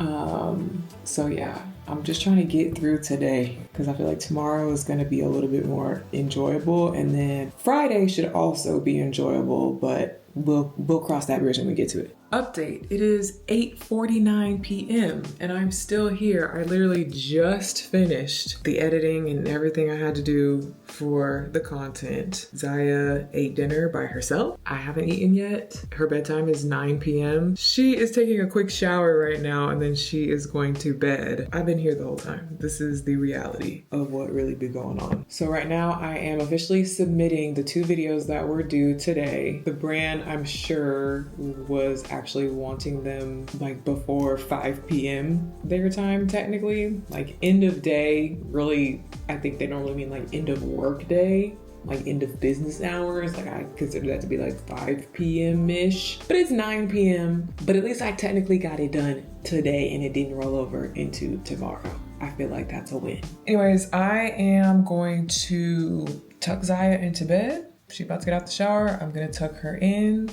So yeah, I'm just trying to get through today because I feel like tomorrow is going to be a little bit more enjoyable, and then Friday should also be enjoyable, but we'll cross that bridge when we get to it. Update, it is 8:49 p.m. and I'm still here. I literally just finished the editing and everything I had to do for the content. Zaya ate dinner by herself. I haven't eaten yet. Her bedtime is 9 p.m. She is taking a quick shower right now and then she is going to bed. I've been here the whole time. This is the reality of what really be going on. So right now I am officially submitting the 2 videos that were due today. The brand, I'm sure, was actually wanting them like before 5 p.m. their time, technically. Like end of day, really, I think they normally mean like end of work day, like end of business hours. Like I consider that to be like 5 p.m.-ish, but it's 9 p.m. But at least I technically got it done today and it didn't roll over into tomorrow. I feel like that's a win. Anyways, I am going to tuck Zaya into bed. She's about to get out the shower. I'm gonna tuck her in.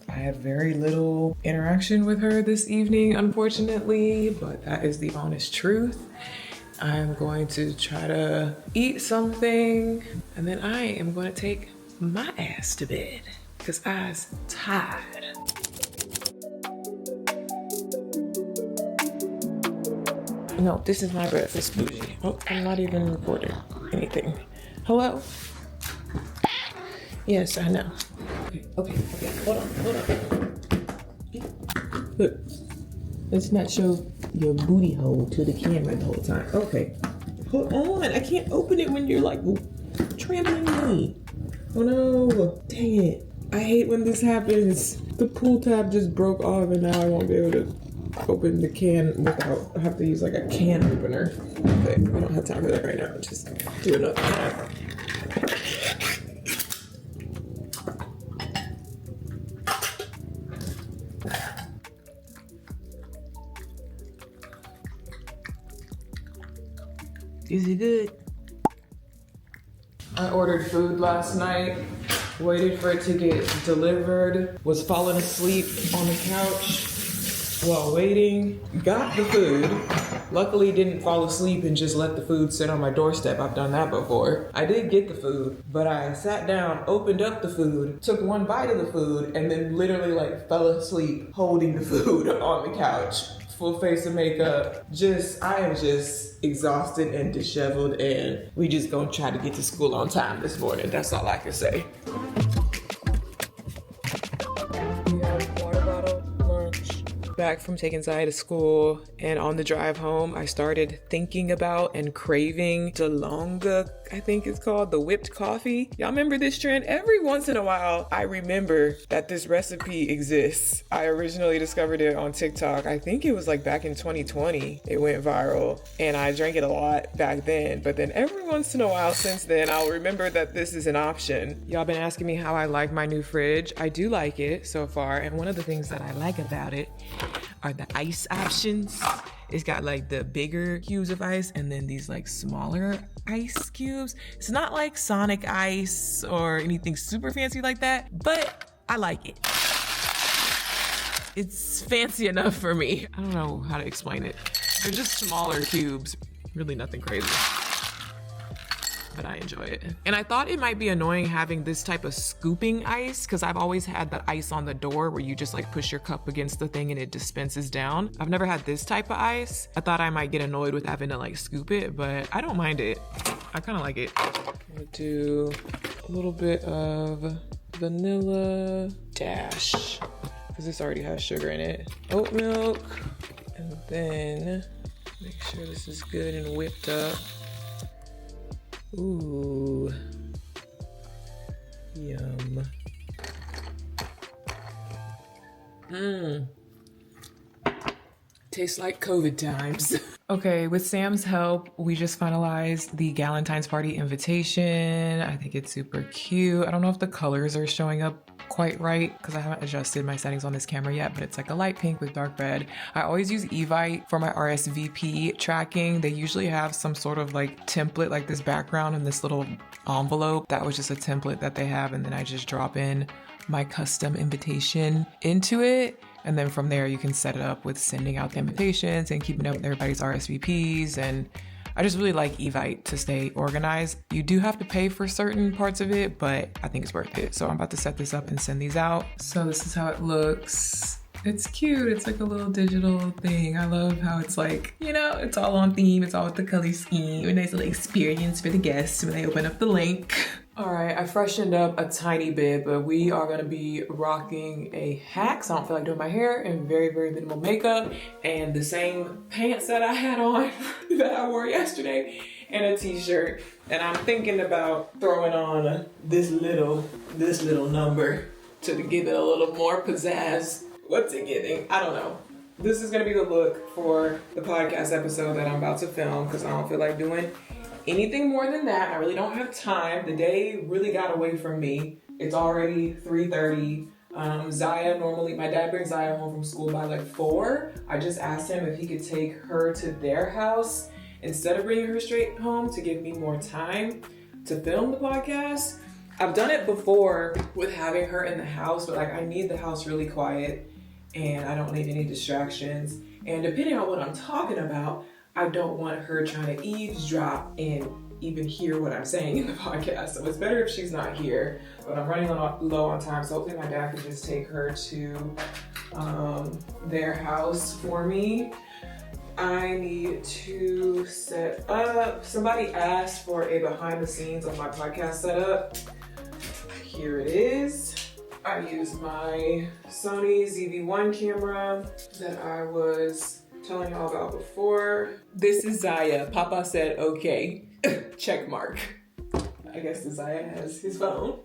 I had very little interaction with her this evening, unfortunately, but that is the honest truth. I'm going to try to eat something, and then I am going to take my ass to bed because I's tired. No, this is my breakfast, bougie. Oh, I'm not even recording anything. Hello? Yes, I know. Okay, hold on. Look, let's not show your booty hole to the camera the whole time. Okay, hold on. I can't open it when you're like trampling me. Oh no, dang it. I hate when this happens. The pull tab just broke off and now I won't be able to open the can without, I have to use like a can opener. Okay, we don't have time for that right now. Just do another tab. Is it good? I ordered food last night waited for it to get delivered, was falling asleep on the couch while waiting, got the food. Luckily didn't fall asleep and just let the food sit on my doorstep. I've done that before. I did get the food, but I sat down, opened up the food, took one bite of the food, and then literally like fell asleep holding the food on the couch. Full face of makeup. I am just exhausted and disheveled, and we just gonna try to get to school on time this morning. That's all I can say. We have water bottle, lunch. Back from taking Zaya to school, and on the drive home, I started thinking about and craving DeLonga, I think it's called, the whipped coffee. Y'all remember this trend? Every once in a while, I remember that this recipe exists. I originally discovered it on TikTok. I think it was like back in 2020. It went viral, and I drank it a lot back then. But then every once in a while since then, I'll remember that this is an option. Y'all been asking me how I like my new fridge. I do like it so far, and one of the things that I like about it are the ice options. It's got like the bigger cubes of ice and then these like smaller ice cubes. It's not like Sonic ice or anything super fancy like that, but I like it. It's fancy enough for me. I don't know how to explain it. They're just smaller cubes, really nothing crazy. But I enjoy it. And I thought it might be annoying having this type of scooping ice, because I've always had the ice on the door where you just like push your cup against the thing and it dispenses down. I've never had this type of ice. I thought I might get annoyed with having to like scoop it, but I don't mind it. I kind of like it. I'm gonna do a little bit of vanilla dash, because this already has sugar in it. Oat milk, and then make sure this is good and whipped up. Ooh, yum. Tastes like COVID times. Okay, with Sam's help, we just finalized the Galentine's party invitation. I think it's super cute. I don't know if the colors are showing up quite right because I haven't adjusted my settings on this camera yet, but it's like a light pink with dark red. I always use Evite for my RSVP tracking. They usually have some sort of like template like this background in this little envelope. That was just a template that they have, and then I just drop in my custom invitation into it. And then from there, you can set it up with sending out the invitations and keeping up with everybody's RSVPs. And I just really like Evite to stay organized. You do have to pay for certain parts of it, but I think it's worth it. So I'm about to set this up and send these out. So this is how it looks. It's cute. It's like a little digital thing. I love how it's like, you know, it's all on theme. It's all with the color scheme. A nice little experience for the guests when they open up the link. All right, I freshened up a tiny bit, but we are gonna be rocking a hat, so I don't feel like doing my hair, and very, very minimal makeup, and the same pants that I had on that I wore yesterday, and a t-shirt. And I'm thinking about throwing on this little number to give it a little more pizzazz. What's it giving? I don't know. This is gonna be the look for the podcast episode that I'm about to film, because I don't feel like doing anything more than that. I really don't have time. The day really got away from me. It's already 3:30. Zaya, normally, my dad brings Zaya home from school by like 4. I just asked him if he could take her to their house instead of bringing her straight home to give me more time to film the podcast. I've done it before with having her in the house, but like I need the house really quiet and I don't need any distractions. And depending on what I'm talking about, I don't want her trying to eavesdrop and even hear what I'm saying in the podcast. So it's better if she's not here, but I'm running low on time. So hopefully my dad can just take her to their house for me. I need to set up, somebody asked for a behind the scenes of my podcast setup. Here it is. I use my Sony ZV-1 camera that I was telling y'all about before. This is Zaya. Papa said, okay, check mark. I guess Zaya has his phone.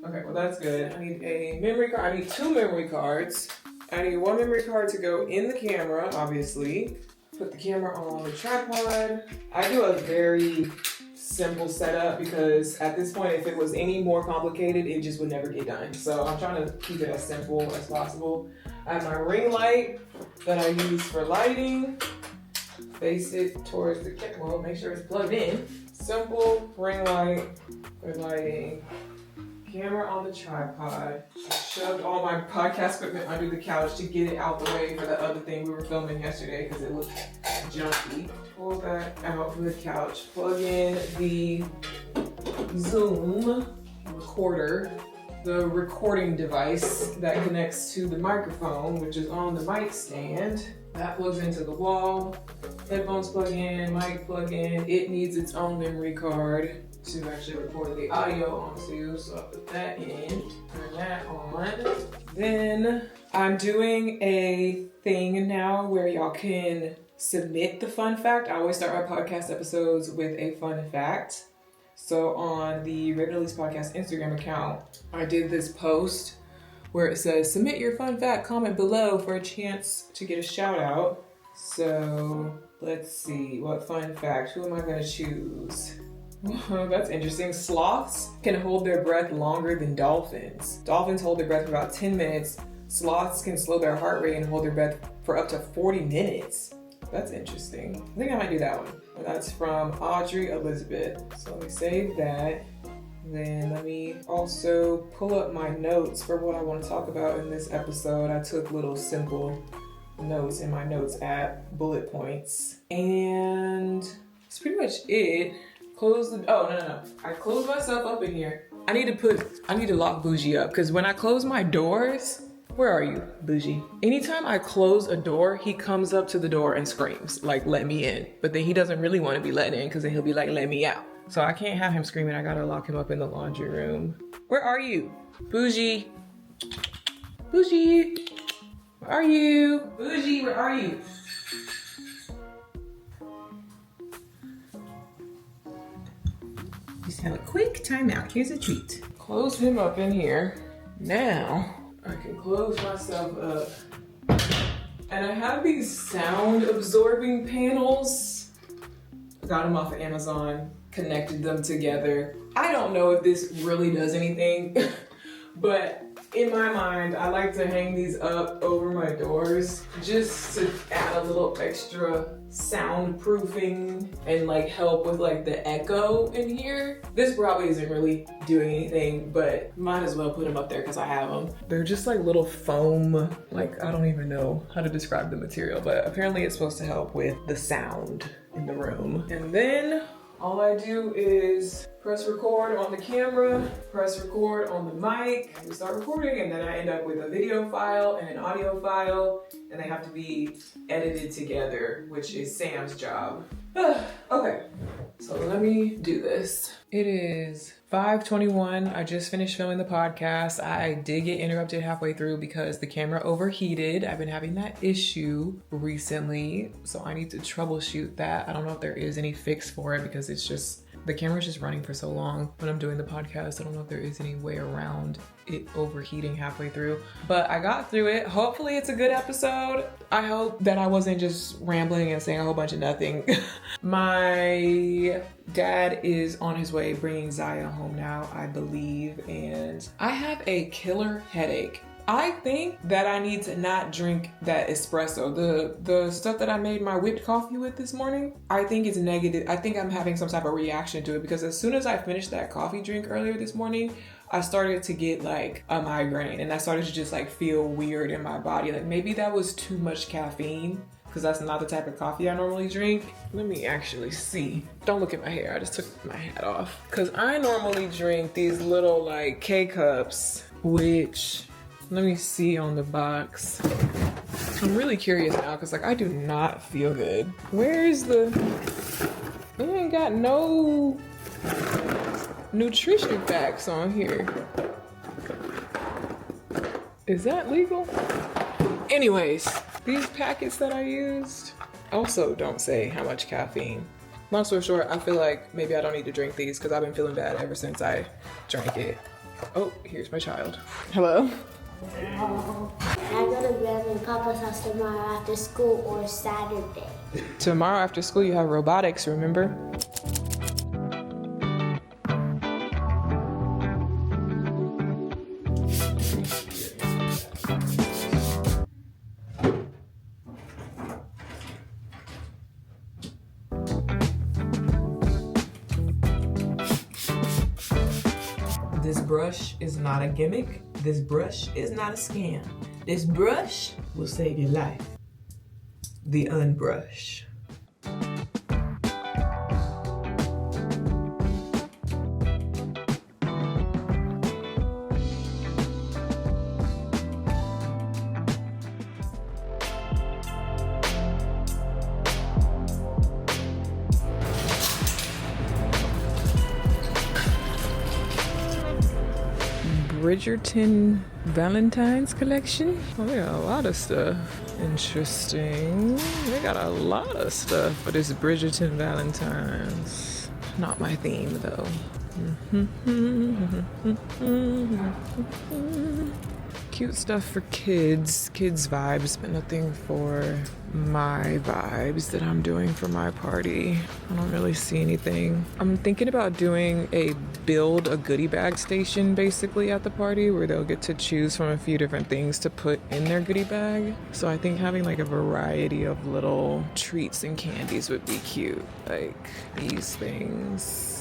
Okay, well that's good. I need a memory card. I need 2 memory cards. I need 1 memory card to go in the camera, obviously. Put the camera on the tripod. I do a very simple setup because at this point, if it was any more complicated, it just would never get done. So I'm trying to keep it as simple as possible. I have my ring light that I use for lighting. Face it towards the camera. Well, make sure it's plugged in. Simple ring light for lighting. camera on the tripod. I shoved all my podcast equipment under the couch to get it out the way for the other thing we were filming yesterday because it looked junky. Pull that out from the couch. Plug in the Zoom recorder, the recording device that connects to the microphone, which is on the mic stand. That plugs into the wall. Headphones plug in, mic plug in. It needs its own memory card to actually record the audio onto, so I'll put that in, turn that on. Then I'm doing a thing now where y'all can submit the fun fact. I always start my podcast episodes with a fun fact. So on the Elyse podcast Instagram account, I did this post where it says, submit your fun fact, comment below for a chance to get a shout out. So let's see, what fun fact, who am I gonna choose? That's interesting. Sloths can hold their breath longer than dolphins. Dolphins hold their breath for about 10 minutes. Sloths can slow their heart rate and hold their breath for up to 40 minutes. That's interesting. I think I might do that one. That's from Audrey Elizabeth. So let me save that. Then let me also pull up my notes for what I want to talk about in this episode. I took little simple notes in my notes app, bullet points. And that's pretty much it. No. I closed myself up in here. I need to lock Bougie up because when I close my doors, where are you, Bougie? Anytime I close a door, he comes up to the door and screams, like, let me in. But then he doesn't really want to be let in because then he'll be like, let me out. So I can't have him screaming. I gotta lock him up in the laundry room. Where are you? Bougie. Bougie. Where are you? Bougie, where are you? Just have a quick timeout. Here's a treat. Close him up in here. Now I can close myself up. And I have these sound absorbing panels. I got them off of Amazon, connected them together. I don't know if this really does anything, but in my mind, I like to hang these up over my doors just to add a little extra soundproofing and like help with like the echo in here. This probably isn't really doing anything, but might as well put them up there because I have them. They're just like little foam, like I don't even know how to describe the material, but apparently it's supposed to help with the sound in the room. And then all I do is press record on the camera, press record on the mic, and start recording, and then I end up with a video file and an audio file, and they have to be edited together, which is Sam's job. Okay, so let me do this. It is 5:21. I just finished filming the podcast. I did get interrupted halfway through because the camera overheated. I've been having that issue recently, so I need to troubleshoot that. I don't know if there is any fix for it because it's just, the camera's just running for so long when I'm doing the podcast. I don't know if there is any way around it overheating halfway through, but I got through it. Hopefully it's a good episode. I hope that I wasn't just rambling and saying a whole bunch of nothing. My dad is on his way bringing Zaya home now, I believe, and I have a killer headache. I think that I need to not drink that espresso. The stuff that I made my whipped coffee with this morning, I think it's negative. I think I'm having some type of reaction to it because as soon as I finished that coffee drink earlier this morning, I started to get like a migraine and I started to just like feel weird in my body. Like maybe that was too much caffeine because that's not the type of coffee I normally drink. Let me actually see. Don't look at my hair. I just took my hat off. Because I normally drink these little like K-cups, which, let me see on the box. I'm really curious now because like I do not feel good. Where's the, it ain't got no nutrition facts on here. Is that legal? Anyways, these packets that I used also don't say how much caffeine. Long story short, I feel like maybe I don't need to drink these because I've been feeling bad ever since I drank it. Oh, here's my child. Hello? I go to Grandma and Papa's house tomorrow after school or Saturday. Tomorrow after school you have robotics, remember? brush is not a gimmick. This brush is not a scam. This brush will save your life. The Unbrush. Bridgerton Valentine's collection. Oh, they got a lot of stuff. Interesting. They got a lot of stuff for this Bridgerton Valentine's. Not my theme though. Cute stuff for kids vibes, but nothing for my vibes that I'm doing for my party. I don't really see anything. I'm thinking about doing a build a goodie bag station basically at the party where they'll get to choose from a few different things to put in their goodie bag. So I think having like a variety of little treats and candies would be cute. Like these things.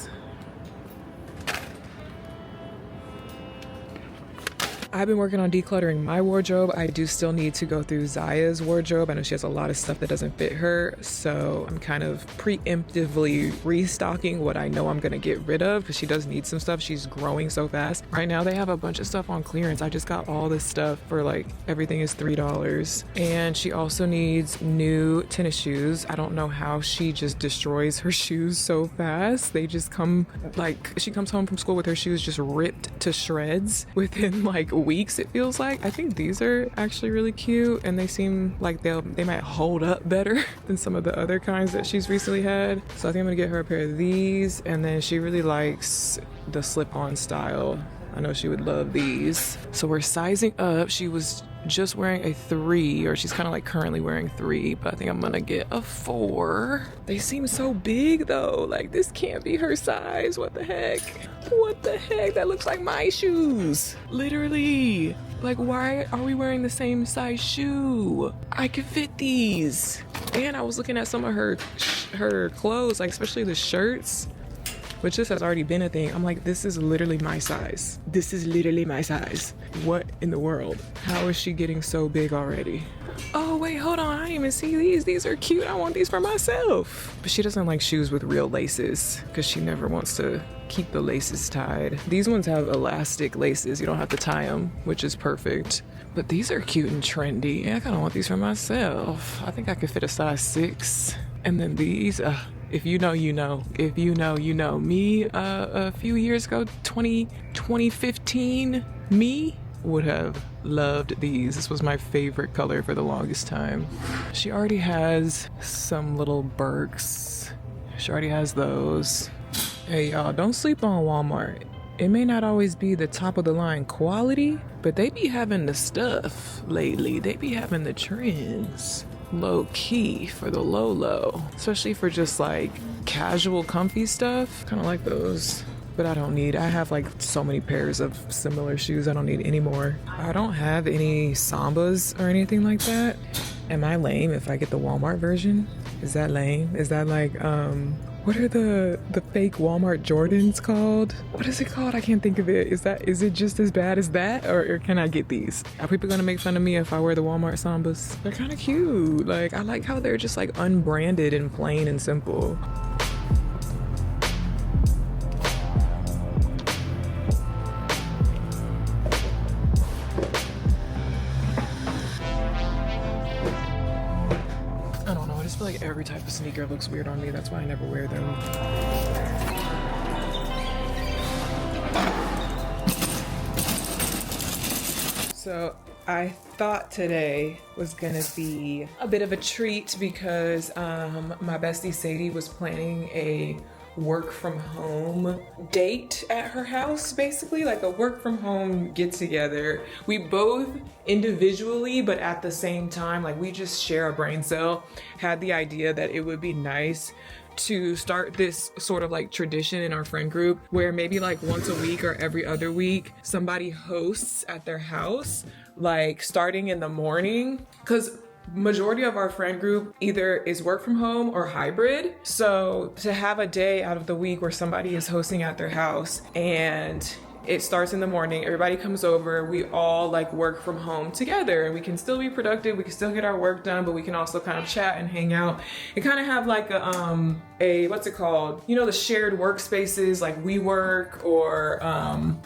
I've been working on decluttering my wardrobe. I do still need to go through Zaya's wardrobe. I know she has a lot of stuff that doesn't fit her, so I'm kind of preemptively restocking what I know I'm gonna get rid of because she does need some stuff. She's growing so fast. Right now they have a bunch of stuff on clearance. I just got all this stuff for like, everything is $3. And she also needs new tennis shoes. I don't know how she just destroys her shoes so fast. They just come, like, she comes home from school with her shoes just ripped to shreds within like weeks, it feels like. I think these are actually really cute and they seem like they might hold up better than some of the other kinds that she's recently had. So I think I'm gonna get her a pair of these, and then she really likes the slip-on style. I know she would love these. So we're sizing up. She was just wearing a 3, or she's kind of like currently wearing 3, but I think I'm gonna get a 4. They seem so big though. Like this can't be her size. What the heck? What the heck? That looks like my shoes. Literally. Like, why are we wearing the same size shoe? I could fit these. And I was looking at some of her clothes, like especially the shirts, which this has already been a thing. I'm like, this is literally my size. This is literally my size. What in the world? How is she getting so big already? Oh wait, hold on, I didn't even see these. These are cute, I want these for myself. But she doesn't like shoes with real laces because she never wants to keep the laces tied. These ones have elastic laces, you don't have to tie them, which is perfect. But these are cute and trendy. I kind of want these for myself. I think I could fit a size 6. And then these, if you know, you know. If you know, you know. Me, a few years ago, 2015, me would have loved these. This was my favorite color for the longest time. She already has some little Birks. She already has those. Hey y'all, don't sleep on Walmart. It may not always be the top of the line quality, but they be having the stuff lately. They be having the trends. Low key for the low, especially for just like casual comfy stuff. Kind of like those, but I have like so many pairs of similar shoes. I don't need any more. I don't have any Sambas or anything like that. Am I lame if I get the Walmart version? Is that lame? Is that like what are the fake Walmart Jordans called? What is it called? I can't think of it. Is it just as bad as that, or can I get these? Are people gonna make fun of me if I wear the Walmart Sambas? They're kind of cute. Like, I like how they're just like unbranded and plain and simple. I feel like every type of sneaker looks weird on me. That's why I never wear them. So I thought today was gonna be a bit of a treat because my bestie Sadie was planning a work from home date at her house, basically like a work from home get together. We both individually, but at the same time, like we just share a brain cell, had the idea that it would be nice to start this sort of like tradition in our friend group where maybe like once a week or every other week somebody hosts at their house, like starting in the morning, because majority of our friend group either is work from home or hybrid. So to have a day out of the week where somebody is hosting at their house and It starts in the morning, everybody comes over, we all like work from home together, and we can still be productive, we can still get our work done, but we can also kind of chat and hang out and kind of have like a what's it called? You know, the shared workspaces like WeWork or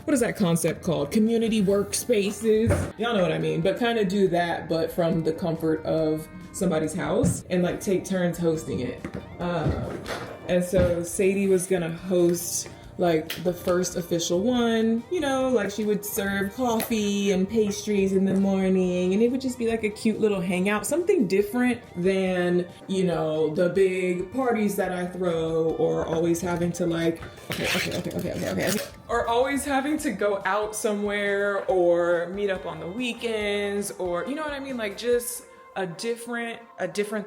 what is that concept called? Community workspaces. Y'all know what I mean, but kind of do that, but from the comfort of somebody's house and like take turns hosting it. And so Sadie was gonna host like the first official one, you know, like she would serve coffee and pastries in the morning, and it would just be like a cute little hangout, something different than, you know, the big parties that I throw, or always having to like, okay. Or always having to go out somewhere or meet up on the weekends, or, you know what I mean? Like just a different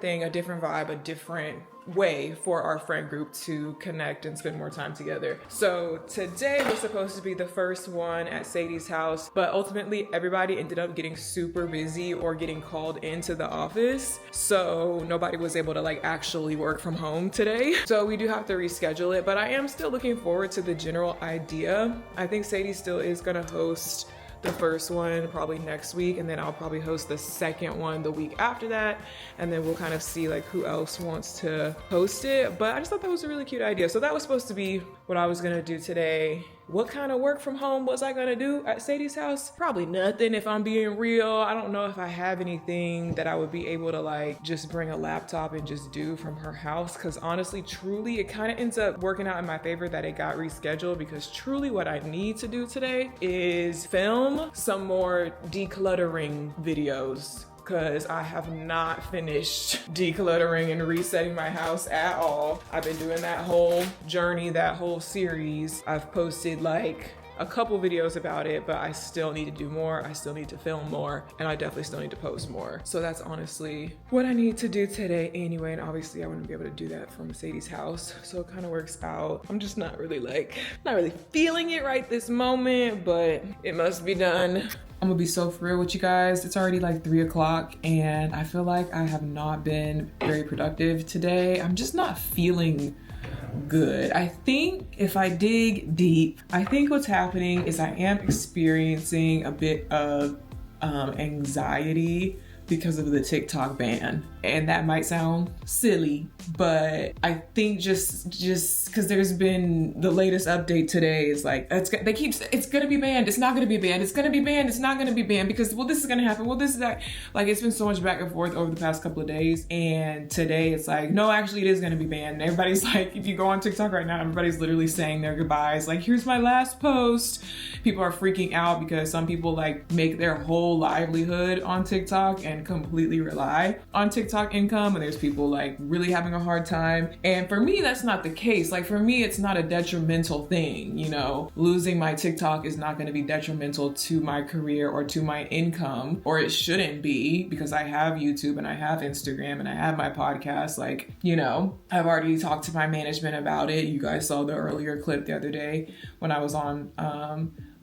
thing, a different vibe, a different way for our friend group to connect and spend more time together. So today was supposed to be the first one at Sadie's house, but ultimately everybody ended up getting super busy or getting called into the office. So nobody was able to like actually work from home today. So we do have to reschedule it, but I am still looking forward to the general idea. I think Sadie still is gonna host the first one probably next week, and then I'll probably host the second one the week after that, and then we'll kind of see like who else wants to host it. But I just thought that was a really cute idea. So that was supposed to be what I was gonna do today. What kind of work from home was I gonna do at Sadie's house? Probably nothing, if I'm being real. I don't know if I have anything that I would be able to like just bring a laptop and just do from her house, because honestly, truly, it kind of ends up working out in my favor that it got rescheduled, because truly what I need to do today is film some more decluttering videos, because I have not finished decluttering and resetting my house at all. I've been doing that whole journey, that whole series. I've posted like a couple videos about it, but I still need to do more. I still need to film more, and I definitely still need to post more. So that's honestly what I need to do today anyway, and obviously I wouldn't be able to do that from Sadie's house, so it kind of works out. I'm just not really feeling it right this moment, but it must be done. I'm gonna be so for real with you guys. It's already like 3 o'clock and I feel like I have not been very productive today. I'm just not feeling good. I think if I dig deep, I think what's happening is I am experiencing a bit of anxiety because of the TikTok ban. And that might sound silly, but I think just because there's been the latest update today is like, it's gonna be banned, it's not gonna be banned, it's gonna be banned, it's not gonna be banned, because well, this is gonna happen, well, this is that. Like, it's been so much back and forth over the past couple of days, and today it's like, no, actually it is gonna be banned. And everybody's like, if you go on TikTok right now, everybody's literally saying their goodbyes, like, here's my last post. People are freaking out because some people like make their whole livelihood on TikTok and completely rely on TikTok income, and there's people like really having a hard time. And for me, that's not the case. Like, for me, it's not a detrimental thing, you know. Losing my TikTok is not going to be detrimental to my career or to my income, or it shouldn't be, because I have YouTube and I have Instagram and I have my podcast. Like, you know, I've already talked to my management about it. You guys saw the earlier clip the other day when I was on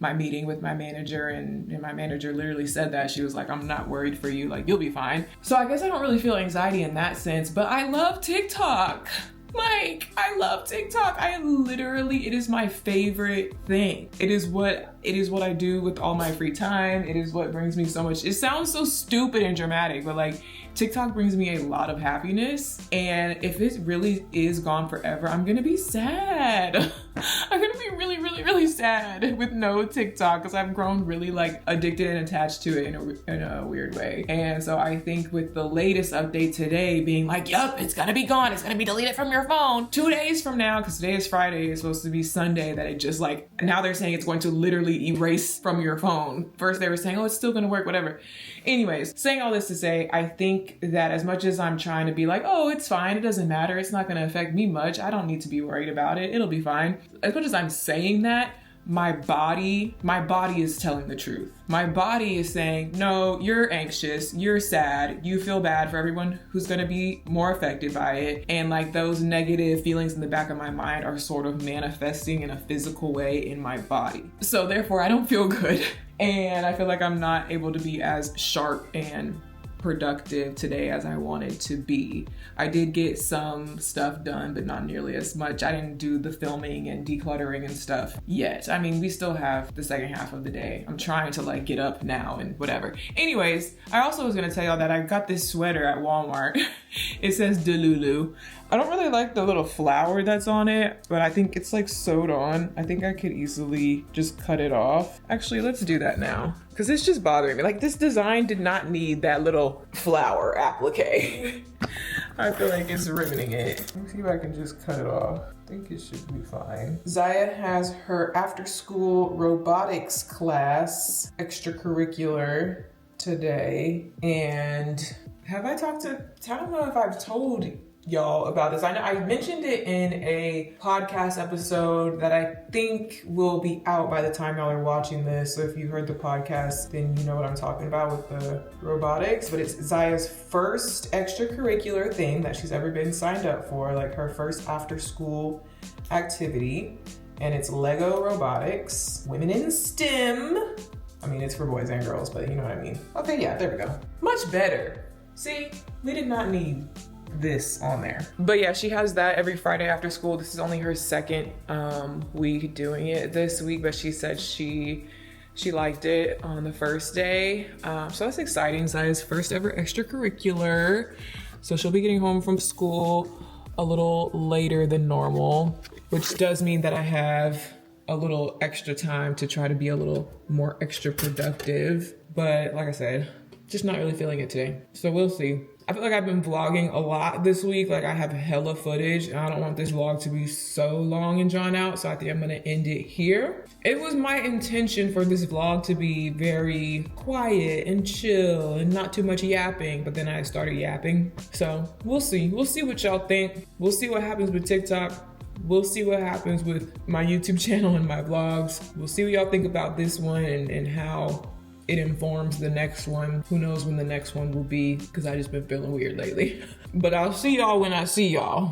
my meeting with my manager, and my manager literally said that. She was like, I'm not worried for you, like, you'll be fine. So I guess I don't really feel anxiety in that sense, but I love TikTok. Like, I love TikTok. It is my favorite thing. It is what I do with all my free time. It is what brings me so much. It sounds so stupid and dramatic, but like, TikTok brings me a lot of happiness, and if it really is gone forever, I'm gonna be sad. I'm gonna be really, really, really sad with no TikTok, because I've grown really like addicted and attached to it in a weird way. And so I think with the latest update today being like, yup, it's gonna be gone, it's gonna be deleted from your phone 2 days from now, because today is Friday, it's supposed to be Sunday, that it just like, now they're saying it's going to literally erase from your phone. First they were saying, oh, it's still gonna work, whatever. Anyways, saying all this to say, I think that as much as I'm trying to be like, oh, it's fine, it doesn't matter, it's not gonna affect me much, I don't need to be worried about it, it'll be fine. As much as I'm saying that, my body is telling the truth. My body is saying, no, you're anxious, you're sad, you feel bad for everyone who's gonna be more affected by it. And like, those negative feelings in the back of my mind are sort of manifesting in a physical way in my body. So therefore, I don't feel good. And I feel like I'm not able to be as sharp and productive today as I wanted to be. I did get some stuff done, but not nearly as much. I didn't do the filming and decluttering and stuff yet. I mean, we still have the second half of the day. I'm trying to like get up now and whatever. Anyways, I also was gonna tell y'all that I got this sweater at Walmart. It says Delulu. I don't really like the little flower that's on it, but I think it's like sewed on. I think I could easily just cut it off. Actually, let's do that now, because it's just bothering me. Like, this design did not need that little flower applique. I feel like it's ruining it. Let me see if I can just cut it off. I think it should be fine. Zaya has her after-school robotics class, extracurricular today. And have I talked to, I don't know if I've told y'all about this. I know I mentioned it in a podcast episode that I think will be out by the time y'all are watching this. So if you heard the podcast, then you know what I'm talking about with the robotics. But it's Zaya's first extracurricular thing that she's ever been signed up for, like her first after school activity. And it's Lego robotics, women in STEM. I mean, it's for boys and girls, but you know what I mean. Okay, yeah, there we go. Much better. See, we did not need this on there. But yeah, she has that every Friday after school. This is only her second week doing it this week, but she said she liked it on the first day. So that's exciting. Zaya's first ever extracurricular. So she'll be getting home from school a little later than normal, which does mean that I have a little extra time to try to be a little more extra productive. But like I said, just not really feeling it today. So we'll see. I feel like I've been vlogging a lot this week. Like I have hella footage and I don't want this vlog to be so long and drawn out. So I think I'm gonna end it here. It was my intention for this vlog to be very quiet and chill and not too much yapping, but then I started yapping. So we'll see. We'll see what y'all think. We'll see what happens with TikTok. We'll see what happens with my YouTube channel and my vlogs. We'll see what y'all think about this one and how it informs the next one. Who knows when the next one will be, because I just been feeling weird lately. But I'll see y'all when I see y'all.